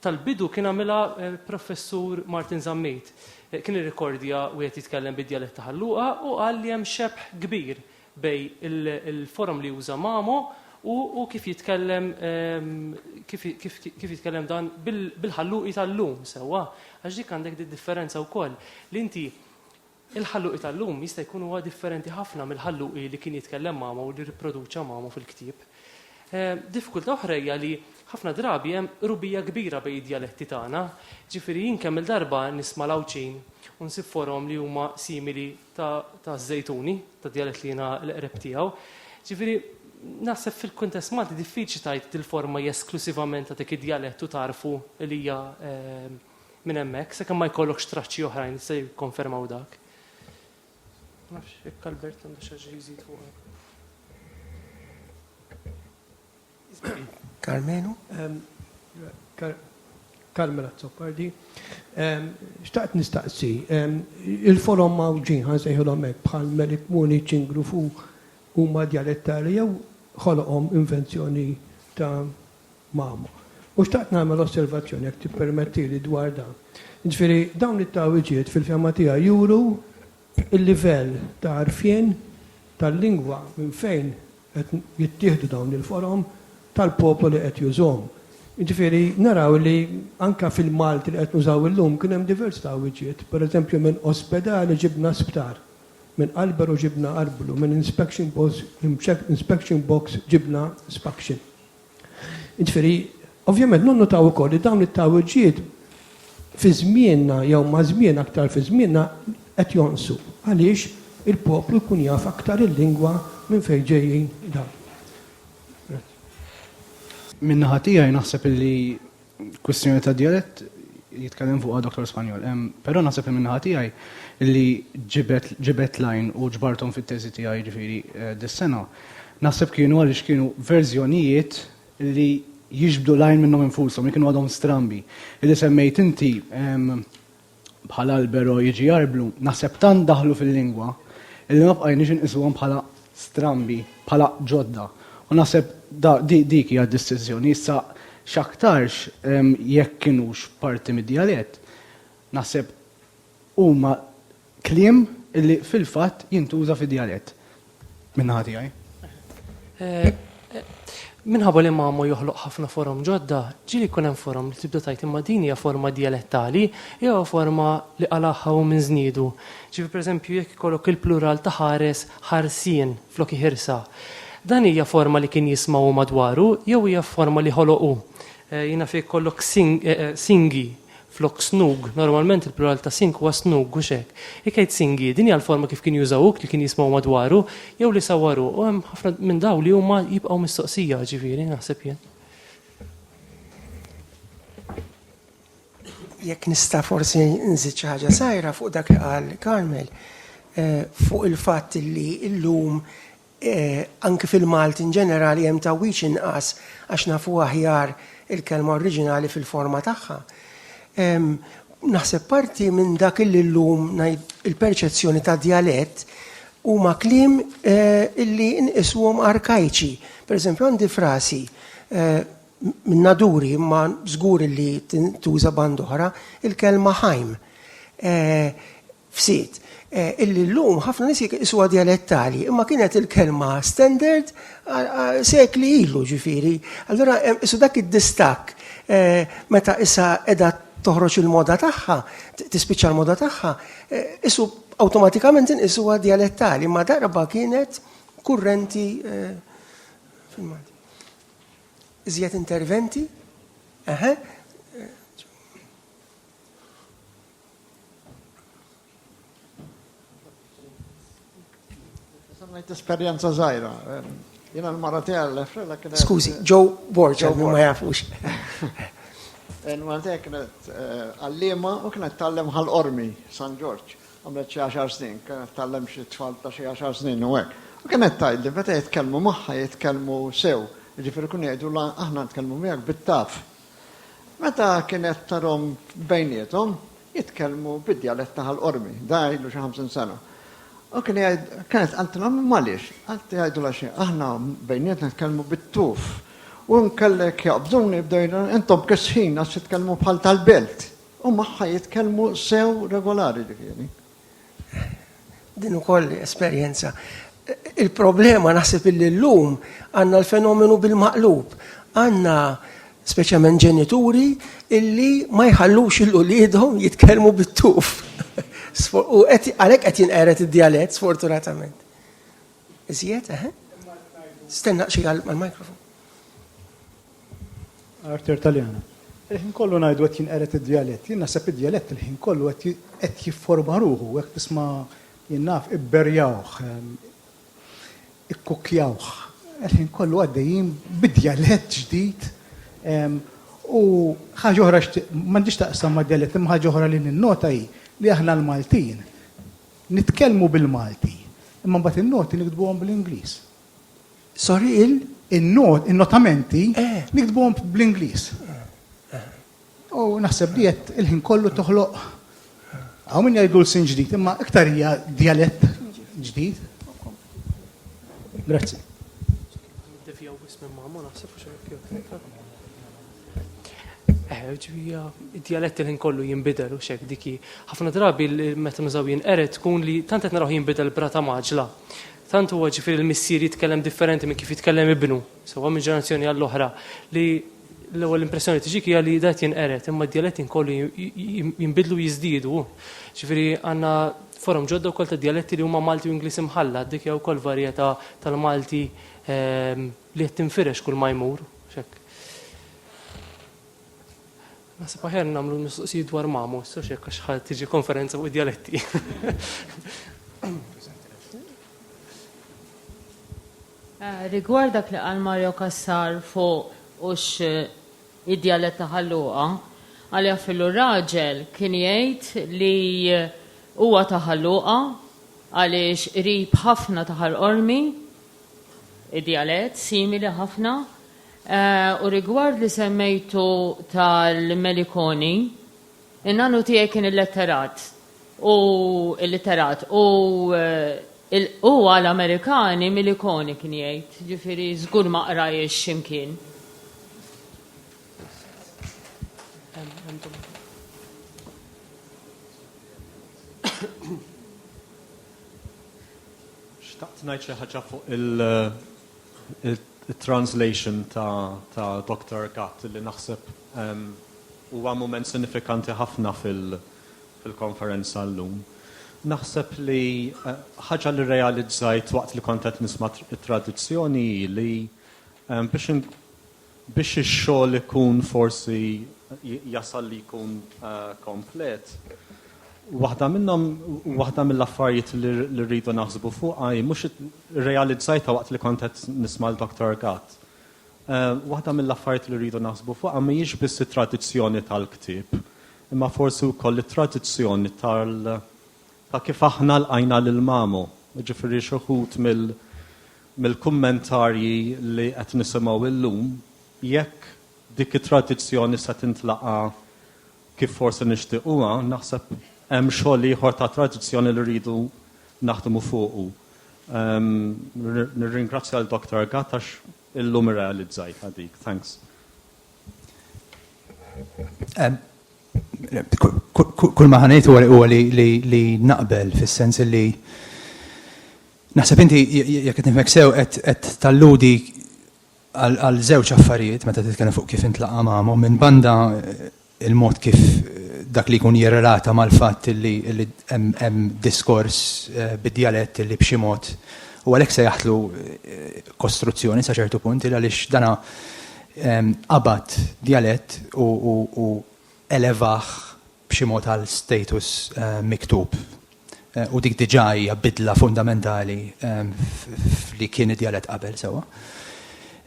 tal-bidu kien għamilha professur Martin Zammit. Kien irrekordja wieħed jitkellem bid-djalett ta' ħalluqa u qal li hemm xebħ kbir bej il-forum li juża mamo u kif jitkellem kif jitkellem dan bil-ħalluqi tal-lum sewwa. Għax dik għandek di differenza wkoll li inti il-ħalluqi tal-lum jista' jkun huwa differenti ħafna mill-ħalluqi li kien jitkellem mamo u li ripproduċa mamo fil-ktieb. Diffikultà oħra hija li ħafna drabi hemm rubija kbira bej id-djaletti tagħna, ġifieri jien kemm il-darba nisma' lawċin u nsib forom li huma simili ta' żejtuni, ta' djalett li jiena l-qreb tiegħu. Ġifieri naħseb fil-kuntest Malti diffiċli tgħid il-forma esklusivament ta' dik id-djalett u tarfu li hija minn hemmhekk, sakemm ma jkollokx traċċi oħrajn se jikkonfermaw dak. Nafx jekk Albert għandu xi ħaġa jżid fuq. Carmenu? Carmela Zoppardi. Xtaqt nistaqsi, il-forum mawġin ħansejħulhom hekk bħal Melik Muni ċingru fuq huma djalettali jew ħoloqhom invenzjoni ta' mamo. U xtaqt nagħmel osservazzjoni jekk tippermettili dwar dan. Ġifieri dawn it-tawiġiet fil-fema tiegħi juru il-livell ta' għarfien tal-lingwa minn fejn qed jittieħdu dawn il-forom tal-popoli qed jużhom. Jiġifieri naraw li anka fil-Malti li qed nużaw illum kien hemm diversità wiġiet. Pereżempju minn ospedali ġibna sptar, minn qalberu ġibna qalblu, minn inspection box ġibna inspection. Jiġifieri ovvjament nonnotaw ukoll li dawn it-tawwiġiet fi żmienna jew ma' żmien aktar fi żmienna qed jonqsu. Għaliex il-poplu jkun jaf aktar il-lingwa minn fejn ġejjin dan. Minnaħa tiegħi naħseb illi kwestjoni ta' dialett jitkellem fuqha Dr. Spanjol. Però naħseb li minnaħa tiegħi illi ġibet lajn u ġbarthom fit-teżi tiegħi ġifieri dis-sena. Naħseb kienu għaliex kienu verżjonijiet li jiġbdu lajn minnhom infushom, li kienu għadhom strambi. Illi semmejt inti bħala albero jiġi jarblu, naħseb tant daħlu fil-lingwa illi ma bqajniex inqisuhom bħala strambi, bħala ġodda. U naħseb dik hija d-deċiżjoni. Issa x'aktarx jekk kienux parti mid-dialett, naħseb huma kliem illi fil-fatt jintuża fid-dialett. Minnaħa tiegħi. Minħabba li mamma joħloq ħafna forom ġodda, ġili jkun hemm forom li tibda tajt imma din hija forma dialettali jew forma li qalaħħa u minn żniedu. Ġifi pereżempju jekk ikollok il-plural ta' ħares ħarsien flok ħirsa. Dan hija forma li kien jisma'u madwaru jew hija forma li ħoloqu. Jiena fejn kollok singi flok snug, normalment il-plural ta' sing huwa snug u xek. Ikejt singi, din hija l-forma kif kien jużawuk li kien jisma'u madwaru jew li sawaru. U hemm ħafna minn daw li huma jibqgħu mistoqsija ġifieri naħseb jien. Jekk nista' forsi nżid xi ħaġa sajra fuq dak li qal Carmel fuq il-fatt li llum anke fil-Malti in ġenerali hemm tawwiċ inqas għax nafu aħjar il-kelma oriġinali fil-forma tagħha. Naħseb parti minn dak il-lum il-perċezzjoni ta' dialett huma kliem illi nqisuhom arkaiċi. Pereżempju għandi frasi minn naduri imma żgur li tuża band oħra il-kelma ħajm. Fsit. Illi l-lum ħafna nies jqisuha dialettali, imma kienet il-kelma standard sekli ilu ġifieri. Allura isu dak id-distakk meta issa qiegħda toħroġ il-moda tagħha, tispiċċa l-moda tagħha, isu awtomatikament inqisuha dialettali, imma darba kienet kurrenti fil-Malti. Iżjed interventi? Ngħid esperjenza żgħira. Jiena l-mara tiegħi frella kienet. Skużi, Joe Borgia ma jafux. Il-mara tiegħi kienet għalliema u kienet tallem ħal-Qormi San George. Għamlet xi 10 snin, kienet tallem xi tfal ta' xi 10 snin u hekk. U kienet tgħidli meta jitkellmu magħha jitkellmu sew, jiġifieri kun jgħidu aħna nitkellmu miegħek bit-taf. Meta kienet tarhom bejniethom jitkellmu bid-dialett ta' ħal-Qormi, da ilu xi 50 sena. U kienet għantina maliex, għanti għajdu laxi, aħna bejniet nitkellmu bit-tuf. U nkellek jaqbżuni bdejna, intom kesħin għax jitkellmu bħal tal-belt. U maħħa jitkellmu sew regolari ġifieri. Din ukoll esperjenza. Il-problema naħseb illi llum għandna l-fenomenu bil-maqlub. Għandna speċjalment ġenituri illi ma jħallux il-uliedhom jitkellmu bit-tuf. U għalhekk qed jinqeret id-dialett sfortunatament. Iżjed, Stenna xi għall-mikrofon. Artur Taljana. Il-ħin kollu ngħidu qed jinqeret id-dialett. Jien naħseb id-dialett il-ħin kollu qed jifforma ruħu, hekk tisma' jien naf ibberjawh, ikkukjawh. Il-ħin kollu għaddejjin bid-dialett ġdid. U ħaġa oħra m'għandix taqsam mad-dialett, imma ħaġa oħra li ninnota hi li aħna l-Maltin nitkellmu bil-Malti, imma mbagħad in-noti nikdbuhom bl-Ingliż. Sorry, in-notamenti nikdbuhom bl-Ingliż. U naħseb li qed il-ħin kollu toħloq hawn min jgħidu l-sin ġdid, imma iktar hija dialett ġdid. Grazzi. Id-dialett il-ħin kollu jinbidel u xek diki. Ħafna drabi meta nużaw jinqeret tkun li tant qed naraw jinbidel brata maġla. tant huwa ġifieri l-missier jitkellem differenti minn kif jitkellem ibnu, sewwa minn ġenerazzjoni għall-oħra li l-ewwel impressjoni tiġik hija li dat jinqeret, imma d-dialetti inkollu jinbidlu jiżdiedu. Ġifieri għandna forom ġodda wkoll ta' dialetti li huma Malti u Ingliż imħallat, dik hija wkoll varjetà tal-Malti li qed tinfirex kull ma jmur. Naħseb aħjar nagħmlu mistoqsijiet dwar Mamo, so x'hekk għax ħadd tiġi konferenza fuq dialetti. Rigward dak li qal Mario Kassar fuq ux id-dialett ta' ħalluqa, għalja fil-raġel kien jgħid li huwa ta' ħalluqa għaliex qrib ħafna ta' ħal-qormi, id-dialett simili ħafna, u rigward li semmejtu tal-Melikoni, in-nanu tiegħi kien il-letterat u għal-Amerikani Melikoni kien jgħid, ġifieri żgur ma qrajx x'imkien. Xtaqt ngħid xi ħaġa fuq il-translation ta' Dr. Gatt li naħseb huwa mument sinifikanti ħafna fil-konferenza llum. Naħseb li ħaġa li realizzajt waqt li kont qed nisma' it-traduzzjoni li biex ix-xogħol ikun forsi jasal li jkun komplet. Waħda mill-affarijiet li rridu naħsbu fuqha mhux realizzajtha waqt li kont qed nisma' l-Dr. Gatt. Waħda mill-affarijiet li rridu naħsbu fuqha mhijiex biss it-tradizzjoni tal-ktieb, imma forsi wkoll it-tradizzjoni ta' kif aħna lqajna lil Mamo. Ġifieri xi wħud mill-kummentarji li qed nisimgħu illum, jekk dik it-tradizzjoni se tintlaqa kif forsi nixtiequha, naħseb hemm xogħol ieħor ta' tradizzjoni li rridu naħdmu fuqu. Nirringrazzja l-Dr. Gatt għax illum irrealizzajt dik. Thanks. Kull ma ħanejt huwa li naqbel fis-sens li naħseb inti jekk qed nifhmek sew qed talludi għal żewġ affarijiet meta titkellem fuq kif intlaqa' Mamo, minn banda il-mod kif dak li jkun jirrelata mal-fatt li hemm diskors bid-dialett li b'xi mod u għalhekk se jaħdlu kostruzzjoni sa ċertu punt għaliex dana qabad dialett u elevaħ b'xi mod għal status miktub. U dik diġà hija bidla fundamentali li kien id-dialett qabel sewwa.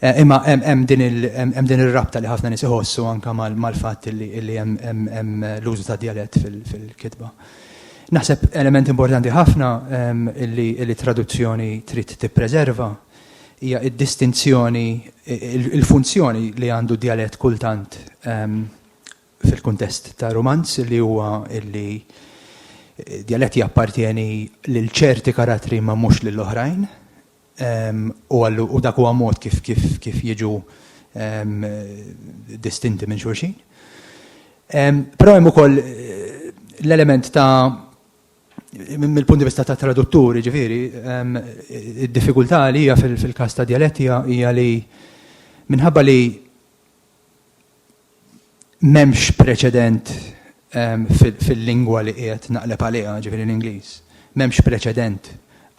Imma hemm din ir-rabta li ħafna nies iħossu anke mal-fatt li hemm l-użu ta' dialett fil-kitba. Naħseb element importanti ħafna li traduzzjoni trid tippreserva hija d-distinzjoni, il-funzjoni li għandu dialett kultant fil-kuntest ta' romanz li huwa li dialetti appartieni lil ċerti karattri ma mhux lil oħrajn u dak huwa mod kif jiġu distinti minn xulxin. Però hemm ukoll l-element ta' mill-punt di vista ta' tradutturi, ġifieri, id-diffikultà li hija fil-każ ta' dialetti hija li minħabba li m'hemmx preċedent fil-lingwa li qiegħed naqleb għaliha, ġifieri l-Ingliż. M'hemmx preċedent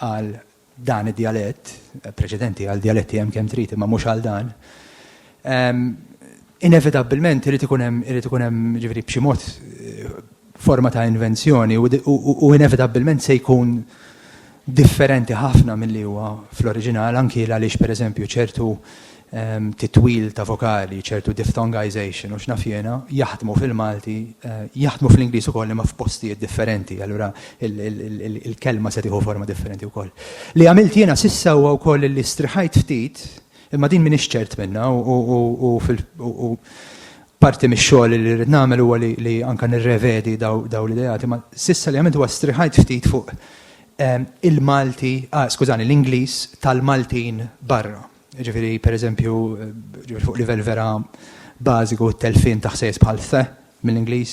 għal dan id-dialett, preċedenti għal dialetti hemm kemm trid imma mhux għal dan. Inevitabbilment irid ikun hemm ġifieri b'xi mod forma ta' invenzjoni u inevitabbilment se jkun differenti ħafna milli huwa fl-oriġinal anki għaliex pereżempju ċertu titwil ta' vokali, ċertu diphthongization u x'naf jiena jaħdmu fil-Malti, jaħdmu fl-Ingliż ukoll imma f'postijiet differenti, allura il-kelma se tieħu forma differenti wkoll. Li għamilt jiena s'issa huwa wkoll li striħajt ftit, imma din m'iniex ċert minnha u parti mix-xogħol li rrid nagħmel huwa li anke nirrevedi daw l-ideati, ma s'issa li għamilt huwa striħajt ftit fuq il-Malti, l-Ingliż tal-Maltin barra. Ġifieri pereżempju fuq livell vera bażiku telfin ta' ħsejs bħal the mill-Ingliż,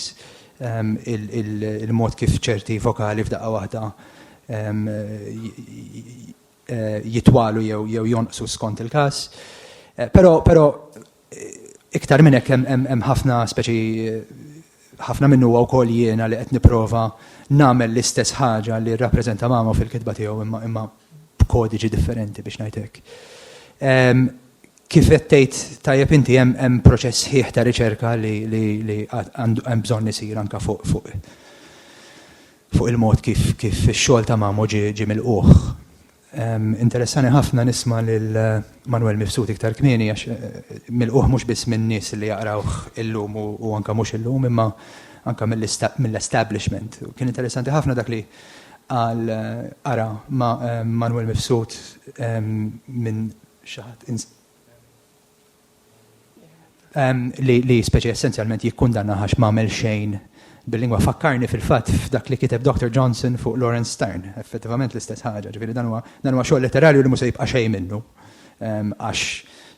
il-mod kif ċerti vokali f'daqqa waħda jitwalu jew jonqsu skont il-każ. Però iktar minn hekk hemm ħafna speċi ħafna minnu huwa wkoll jiena li qed nipprova nagħmel l-istess ħaġa li rrappreżenta mama fil-kitba tiegħu imma b'kodiċi differenti biex ngħid hekk. Kif qed tgħid tajjeb inti hemm proċess ħieħ ta' riċerka li hemm bżonn isir anke fuq il-mod kif ix-xogħol ta' Mamo ġie milquh. Interessani ħafna nisma' lil Manuel Mifsud iktar kmieni għax milquh mhux biss minn nies li jaqrawh illum u anke mhux illum imma anke mill-establishment. Kien interessanti ħafna dak li għal ara ma' Manuel Mifsud minn xaħat li speċi essenzjalment jikkundanna ħax m'għamel xejn bil-lingwa. Fakkarni fil-fatt f'dak li kiteb Dr. Johnson fuq Lawrence Stern, effettivament l-istess ħaġa, ġifieri dan huwa xogħol letterarju li mhux se jibqa' xejn minnu għax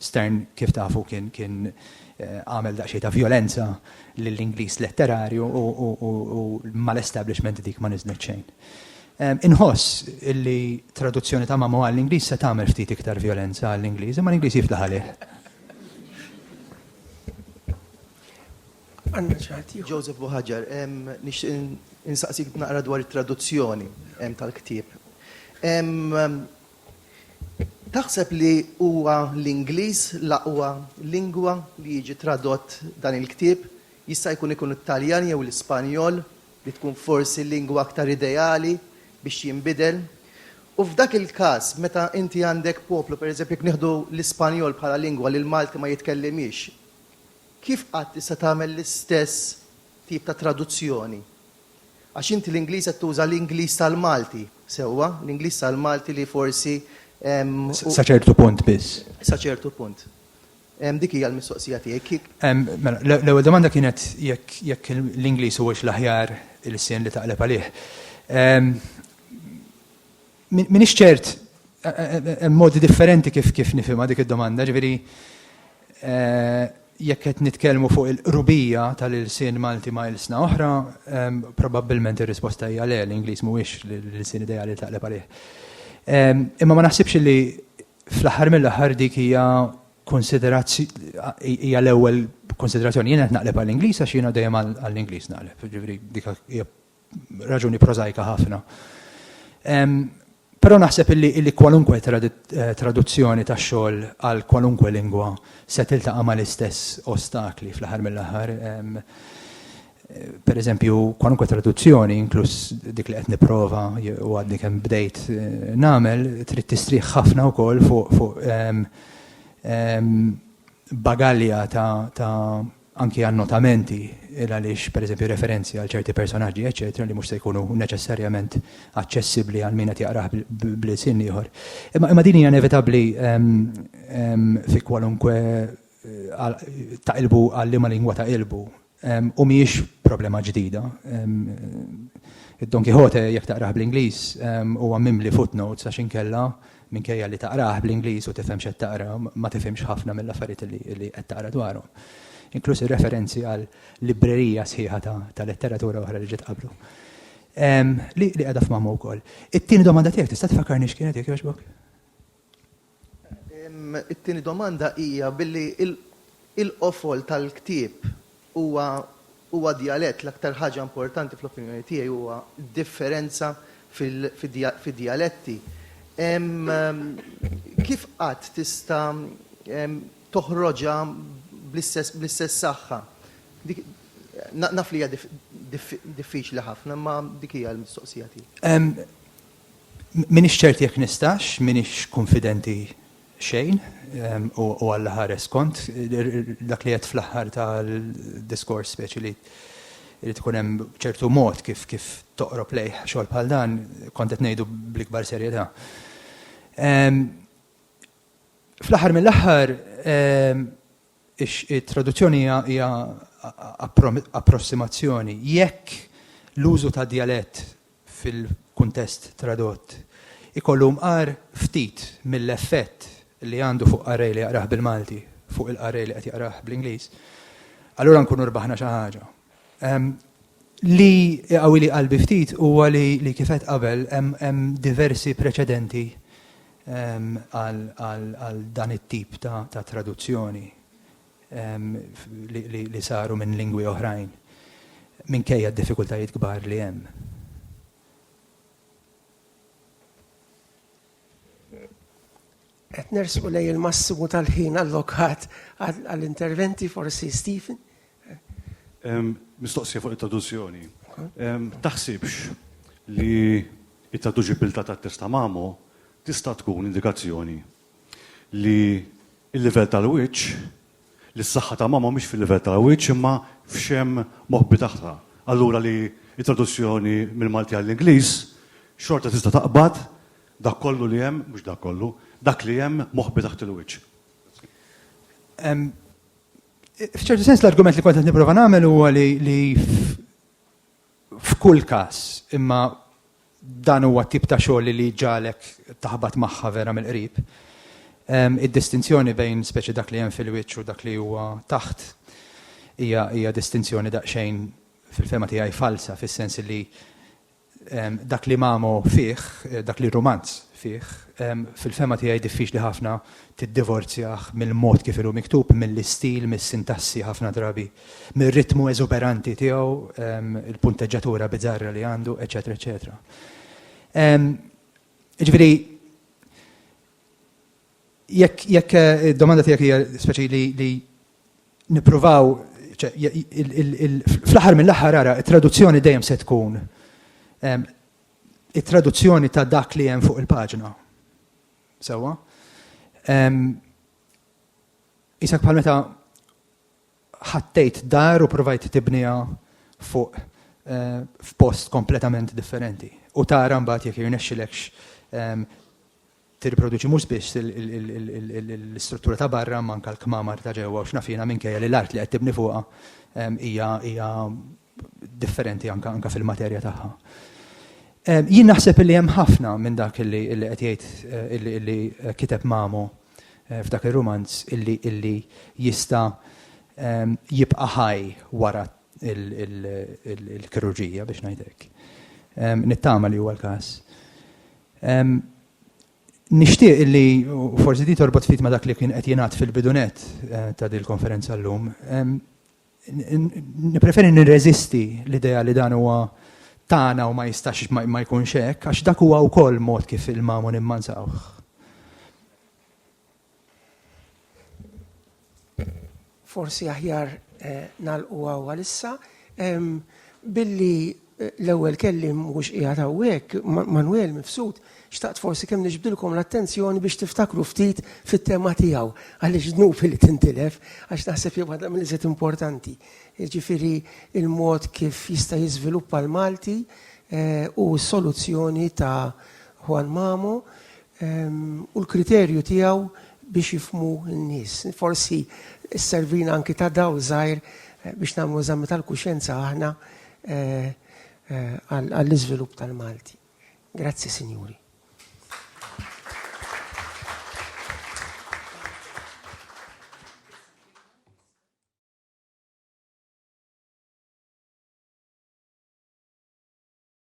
Stern kif tafu kien għamel daqsxejn ta' violenza lill-Ingliż letterarju u mal-establishment dik ma niżlet xejn. Inħoss illi traduzzjoni ta' Mamo għall-Ingliż se tagħmel ftit iktar violenza għall-Ingliż, imma l-Ingliż jiflaħ għalih. Joseph Buħaġar, insaqsik naqra dwar it-traduzzjoni tal-ktieb. Taħseb li huwa l-Ingliż l-aqwa lingwa li jiġi tradott dan il-ktieb jista' jkun it-Taljan jew l-Ispanjol li tkun forsi lingwa aktar ideali biex jinbidel. U f'dak il-każ meta inti għandek poplu, pereżempju jekk nieħdu l-Ispanjol bħala lingwa li l-Malti ma jitkellimix, kif qatt tista' tagħmel l-istess tip ta' traduzzjoni? Għax inti l-Ingliż qed tuża l-Ingliż tal-Malti sewwa, l-Ingliż tal-Malti li forsi sa ċertu punt biss. Sa ċertu punt. Dik hija l-mistoqsija tiegħek. L-ewwel domanda kienet jekk l-Ingliż huwiex l-aħjar il-sien li taqleb għalih. Minix ċert hemm modi differenti kif nifhimha dik id-domanda, ġifieri jekk qed nitkellmu fuq il-qrubija tal-ilsien Malti ma' ilsna oħra, probabbilment ir-risposta hija le, l-Ingliż mhuwiex l-ilsien ideali taqleb għalih. Imma ma naħsibx li fl-aħħar mill-aħħar dik hija l-ewwel konsiderazzjoni. Jien qed naqleb għall-Ingliż għax jiena dejjem għall-Ingliż naqleb, ġifieri dik hija raġuni prożajka ħafna. Però naħseb illi kwalunkwe traduzzjoni ta' xogħol għal kwalunkwe lingwa se tiltaqa' mal-istess ostakli fl-aħħar mill-aħħar. Per eżempju, kwalunkwe traduzzjoni, inkluż dik li qed nipprova u għadni kemm bdejt nagħmel, trid tistrieħ ħafna wkoll fuq bagalja ta' anki annotamenti għaliex pereżempju referenzi għal ċerti personaġġi, eċetera, li mhux se jkunu neċessarjament aċċessibbli għal min qed jaqrah bl-isien ieħor. Imma din hija inevitabbli fi kwalunkwe taqilbu għal liema lingwa taqilbu. U mhijiex problema ġdida. Id-Don Quixote jekk taqrah bl-Ingliż huwa mimli footnotes għax inkella minkejja li taqrah bl-Ingliż u tifhem x'qed taqra ma tifhimx ħafna mill-affarijiet li qed taqra dwarhom. Inkluż ir-referenzi għal librerija sħiħa ta' letteratura oħra li ġiet qablu. Li qiegħda f'Mamo wkoll. It-tieni domanda tiegħek tista' tfakkarni x'kienet jekk jogħġbok? It-tieni domanda hija billi il-qofol tal-ktieb huwa dialett l-aktar ħaġa importanti fl-opinjoni tiegħi huwa differenza fid-dialetti. Kif qatt tista' toħroġha bl-istess saħħa? Naf li hija diffiċli ħafna, ma dik hija l-mistoqsija tiegħi. Minix ċerti jekk nistax, minix konfidenti xejn u għalla ħares kont dak li qed fl-aħħar tal-diskors speċi li tkun hemm ċertu mod kif toqrob lejh xogħol bħal dan kont qed ngħidu bl-ikbar serjetà. Fl-aħħar mill-aħħar it-traduzzjoni hija approssimazzjoni. Jekk l-użu ta' dialett fil-kuntest tradott ikollu mqar ftit mill-effett li għandu fuq qarej li jaqrah bil-Malti, fuq il-qarej li qed jaqrah bl-Ingliż, allura nkunu rbaħna xi ħaġa. Li qawwi li qalbi ftit huwa li kif qed qabel hemm diversi preċedenti għal dan it-tip ta' traduzzjoni li saru minn lingwi oħrajn minkejja d-diffikultajiet kbar li hemm. Qed nersqu lej il-massimu tal-ħin allokat għall-interventi forsi Stephen. Mistoqsija fuq it-traduzzjoni. Taħsibx li it-traduċibilità tat-testa Mamo tista' tkun indikazzjoni li il-livell tal-wiċċ li s-saħħa ta' Mamo mhix fil-livell tal-wiċċ imma f'xemm moħbi taħta. Allura li it-traduzzjoni mill-Malti għall-Ingliż xorta tista' taqbad dak kollu li hemm, mhux dak kollu, dak li hemm moħbi taħt il-wiċċ. F'ċertu sens l-argument li kont qed nipprova nagħmel huwa li f'kull każ imma dan huwa tip ta' xogħol li ġalek taħbad magħha vera mill-qrib. Id-distinzjoni bejn speċi dak li hemm fil-wiċċ u dak li huwa taħt hija distinzjoni daqsxejn fil-fema tiegħi falsa fis-sens li dak li Mamo fih, dak li romanz fih, fil-fema tiegħi diffiċli ħafna tiddivorzjah mill-mod kif ilu miktub, mill-istil, mis-sintassi ħafna drabi, mill-ritmu eżuberanti tiegħu, il-punteġġatura biżarra li għandu, eċetera, eċetera. Ġifieri, jekk id-domanda tiegħek hija speċi li nippruvaw, fl-aħħar mill-aħħar ara, it-traduzzjoni dejjem se tkun it-traduzzjoni ta' dak li hemm fuq il-paġna. Sewwa? Isak bħal meta ħattejt dar u provajt tibniha fuq f'post kompletament differenti. U tara mbagħad jekk jirnexxilekx tirriproduċi mhux biss l-istruttura ta' barra manka l-kmamar ta' ġewwa u x'nafina minkejja li l-art li qed tibni fuqha hija differenti anka fil-materja tagħha. Jien naħseb li hemm ħafna minn dak illi qed jgħid illi kiteb Mamo f'dak ir-romanz illi jista' jibqa' ħaj wara il-kirurġija biex ngħidlek. Nittama li huwa l-każ. Nixtieq illi forsi di torbot fit ma' dak li kien qed jingħad fil-bidunet ta' din il-konferenza llum. Nippreferi nirreżisti l-idea li dan huwa tagħna u ma jistax ma jkunx hekk, għax dak huwa wkoll mod kif il-Mamo nimmansawh. Forsi aħjar nagħlqu għalissa billi l-ewwel kellim mhux qiegħed hawnhekk Manuel Mifsud xtaqt forsi kemm niġbdilkom l-attenzjoni biex tiftakru ftit fit-tema tiegħu għaliex dnubi li tintilef għax naħseb jew waħda mill-iżjed importanti. Jiġifieri il-mod kif jista' jiżviluppa l-Malti u s-soluzzjoni ta' Juan Mamo u l-kriterju tiegħu biex jifhmu n-nies. Forsi s-servina anki ta' dawl żgħir biex nagħmlu eżami tal-kuxjenza aħna għall-iżvilupp tal-Malti. Grazzi, Sinjuri.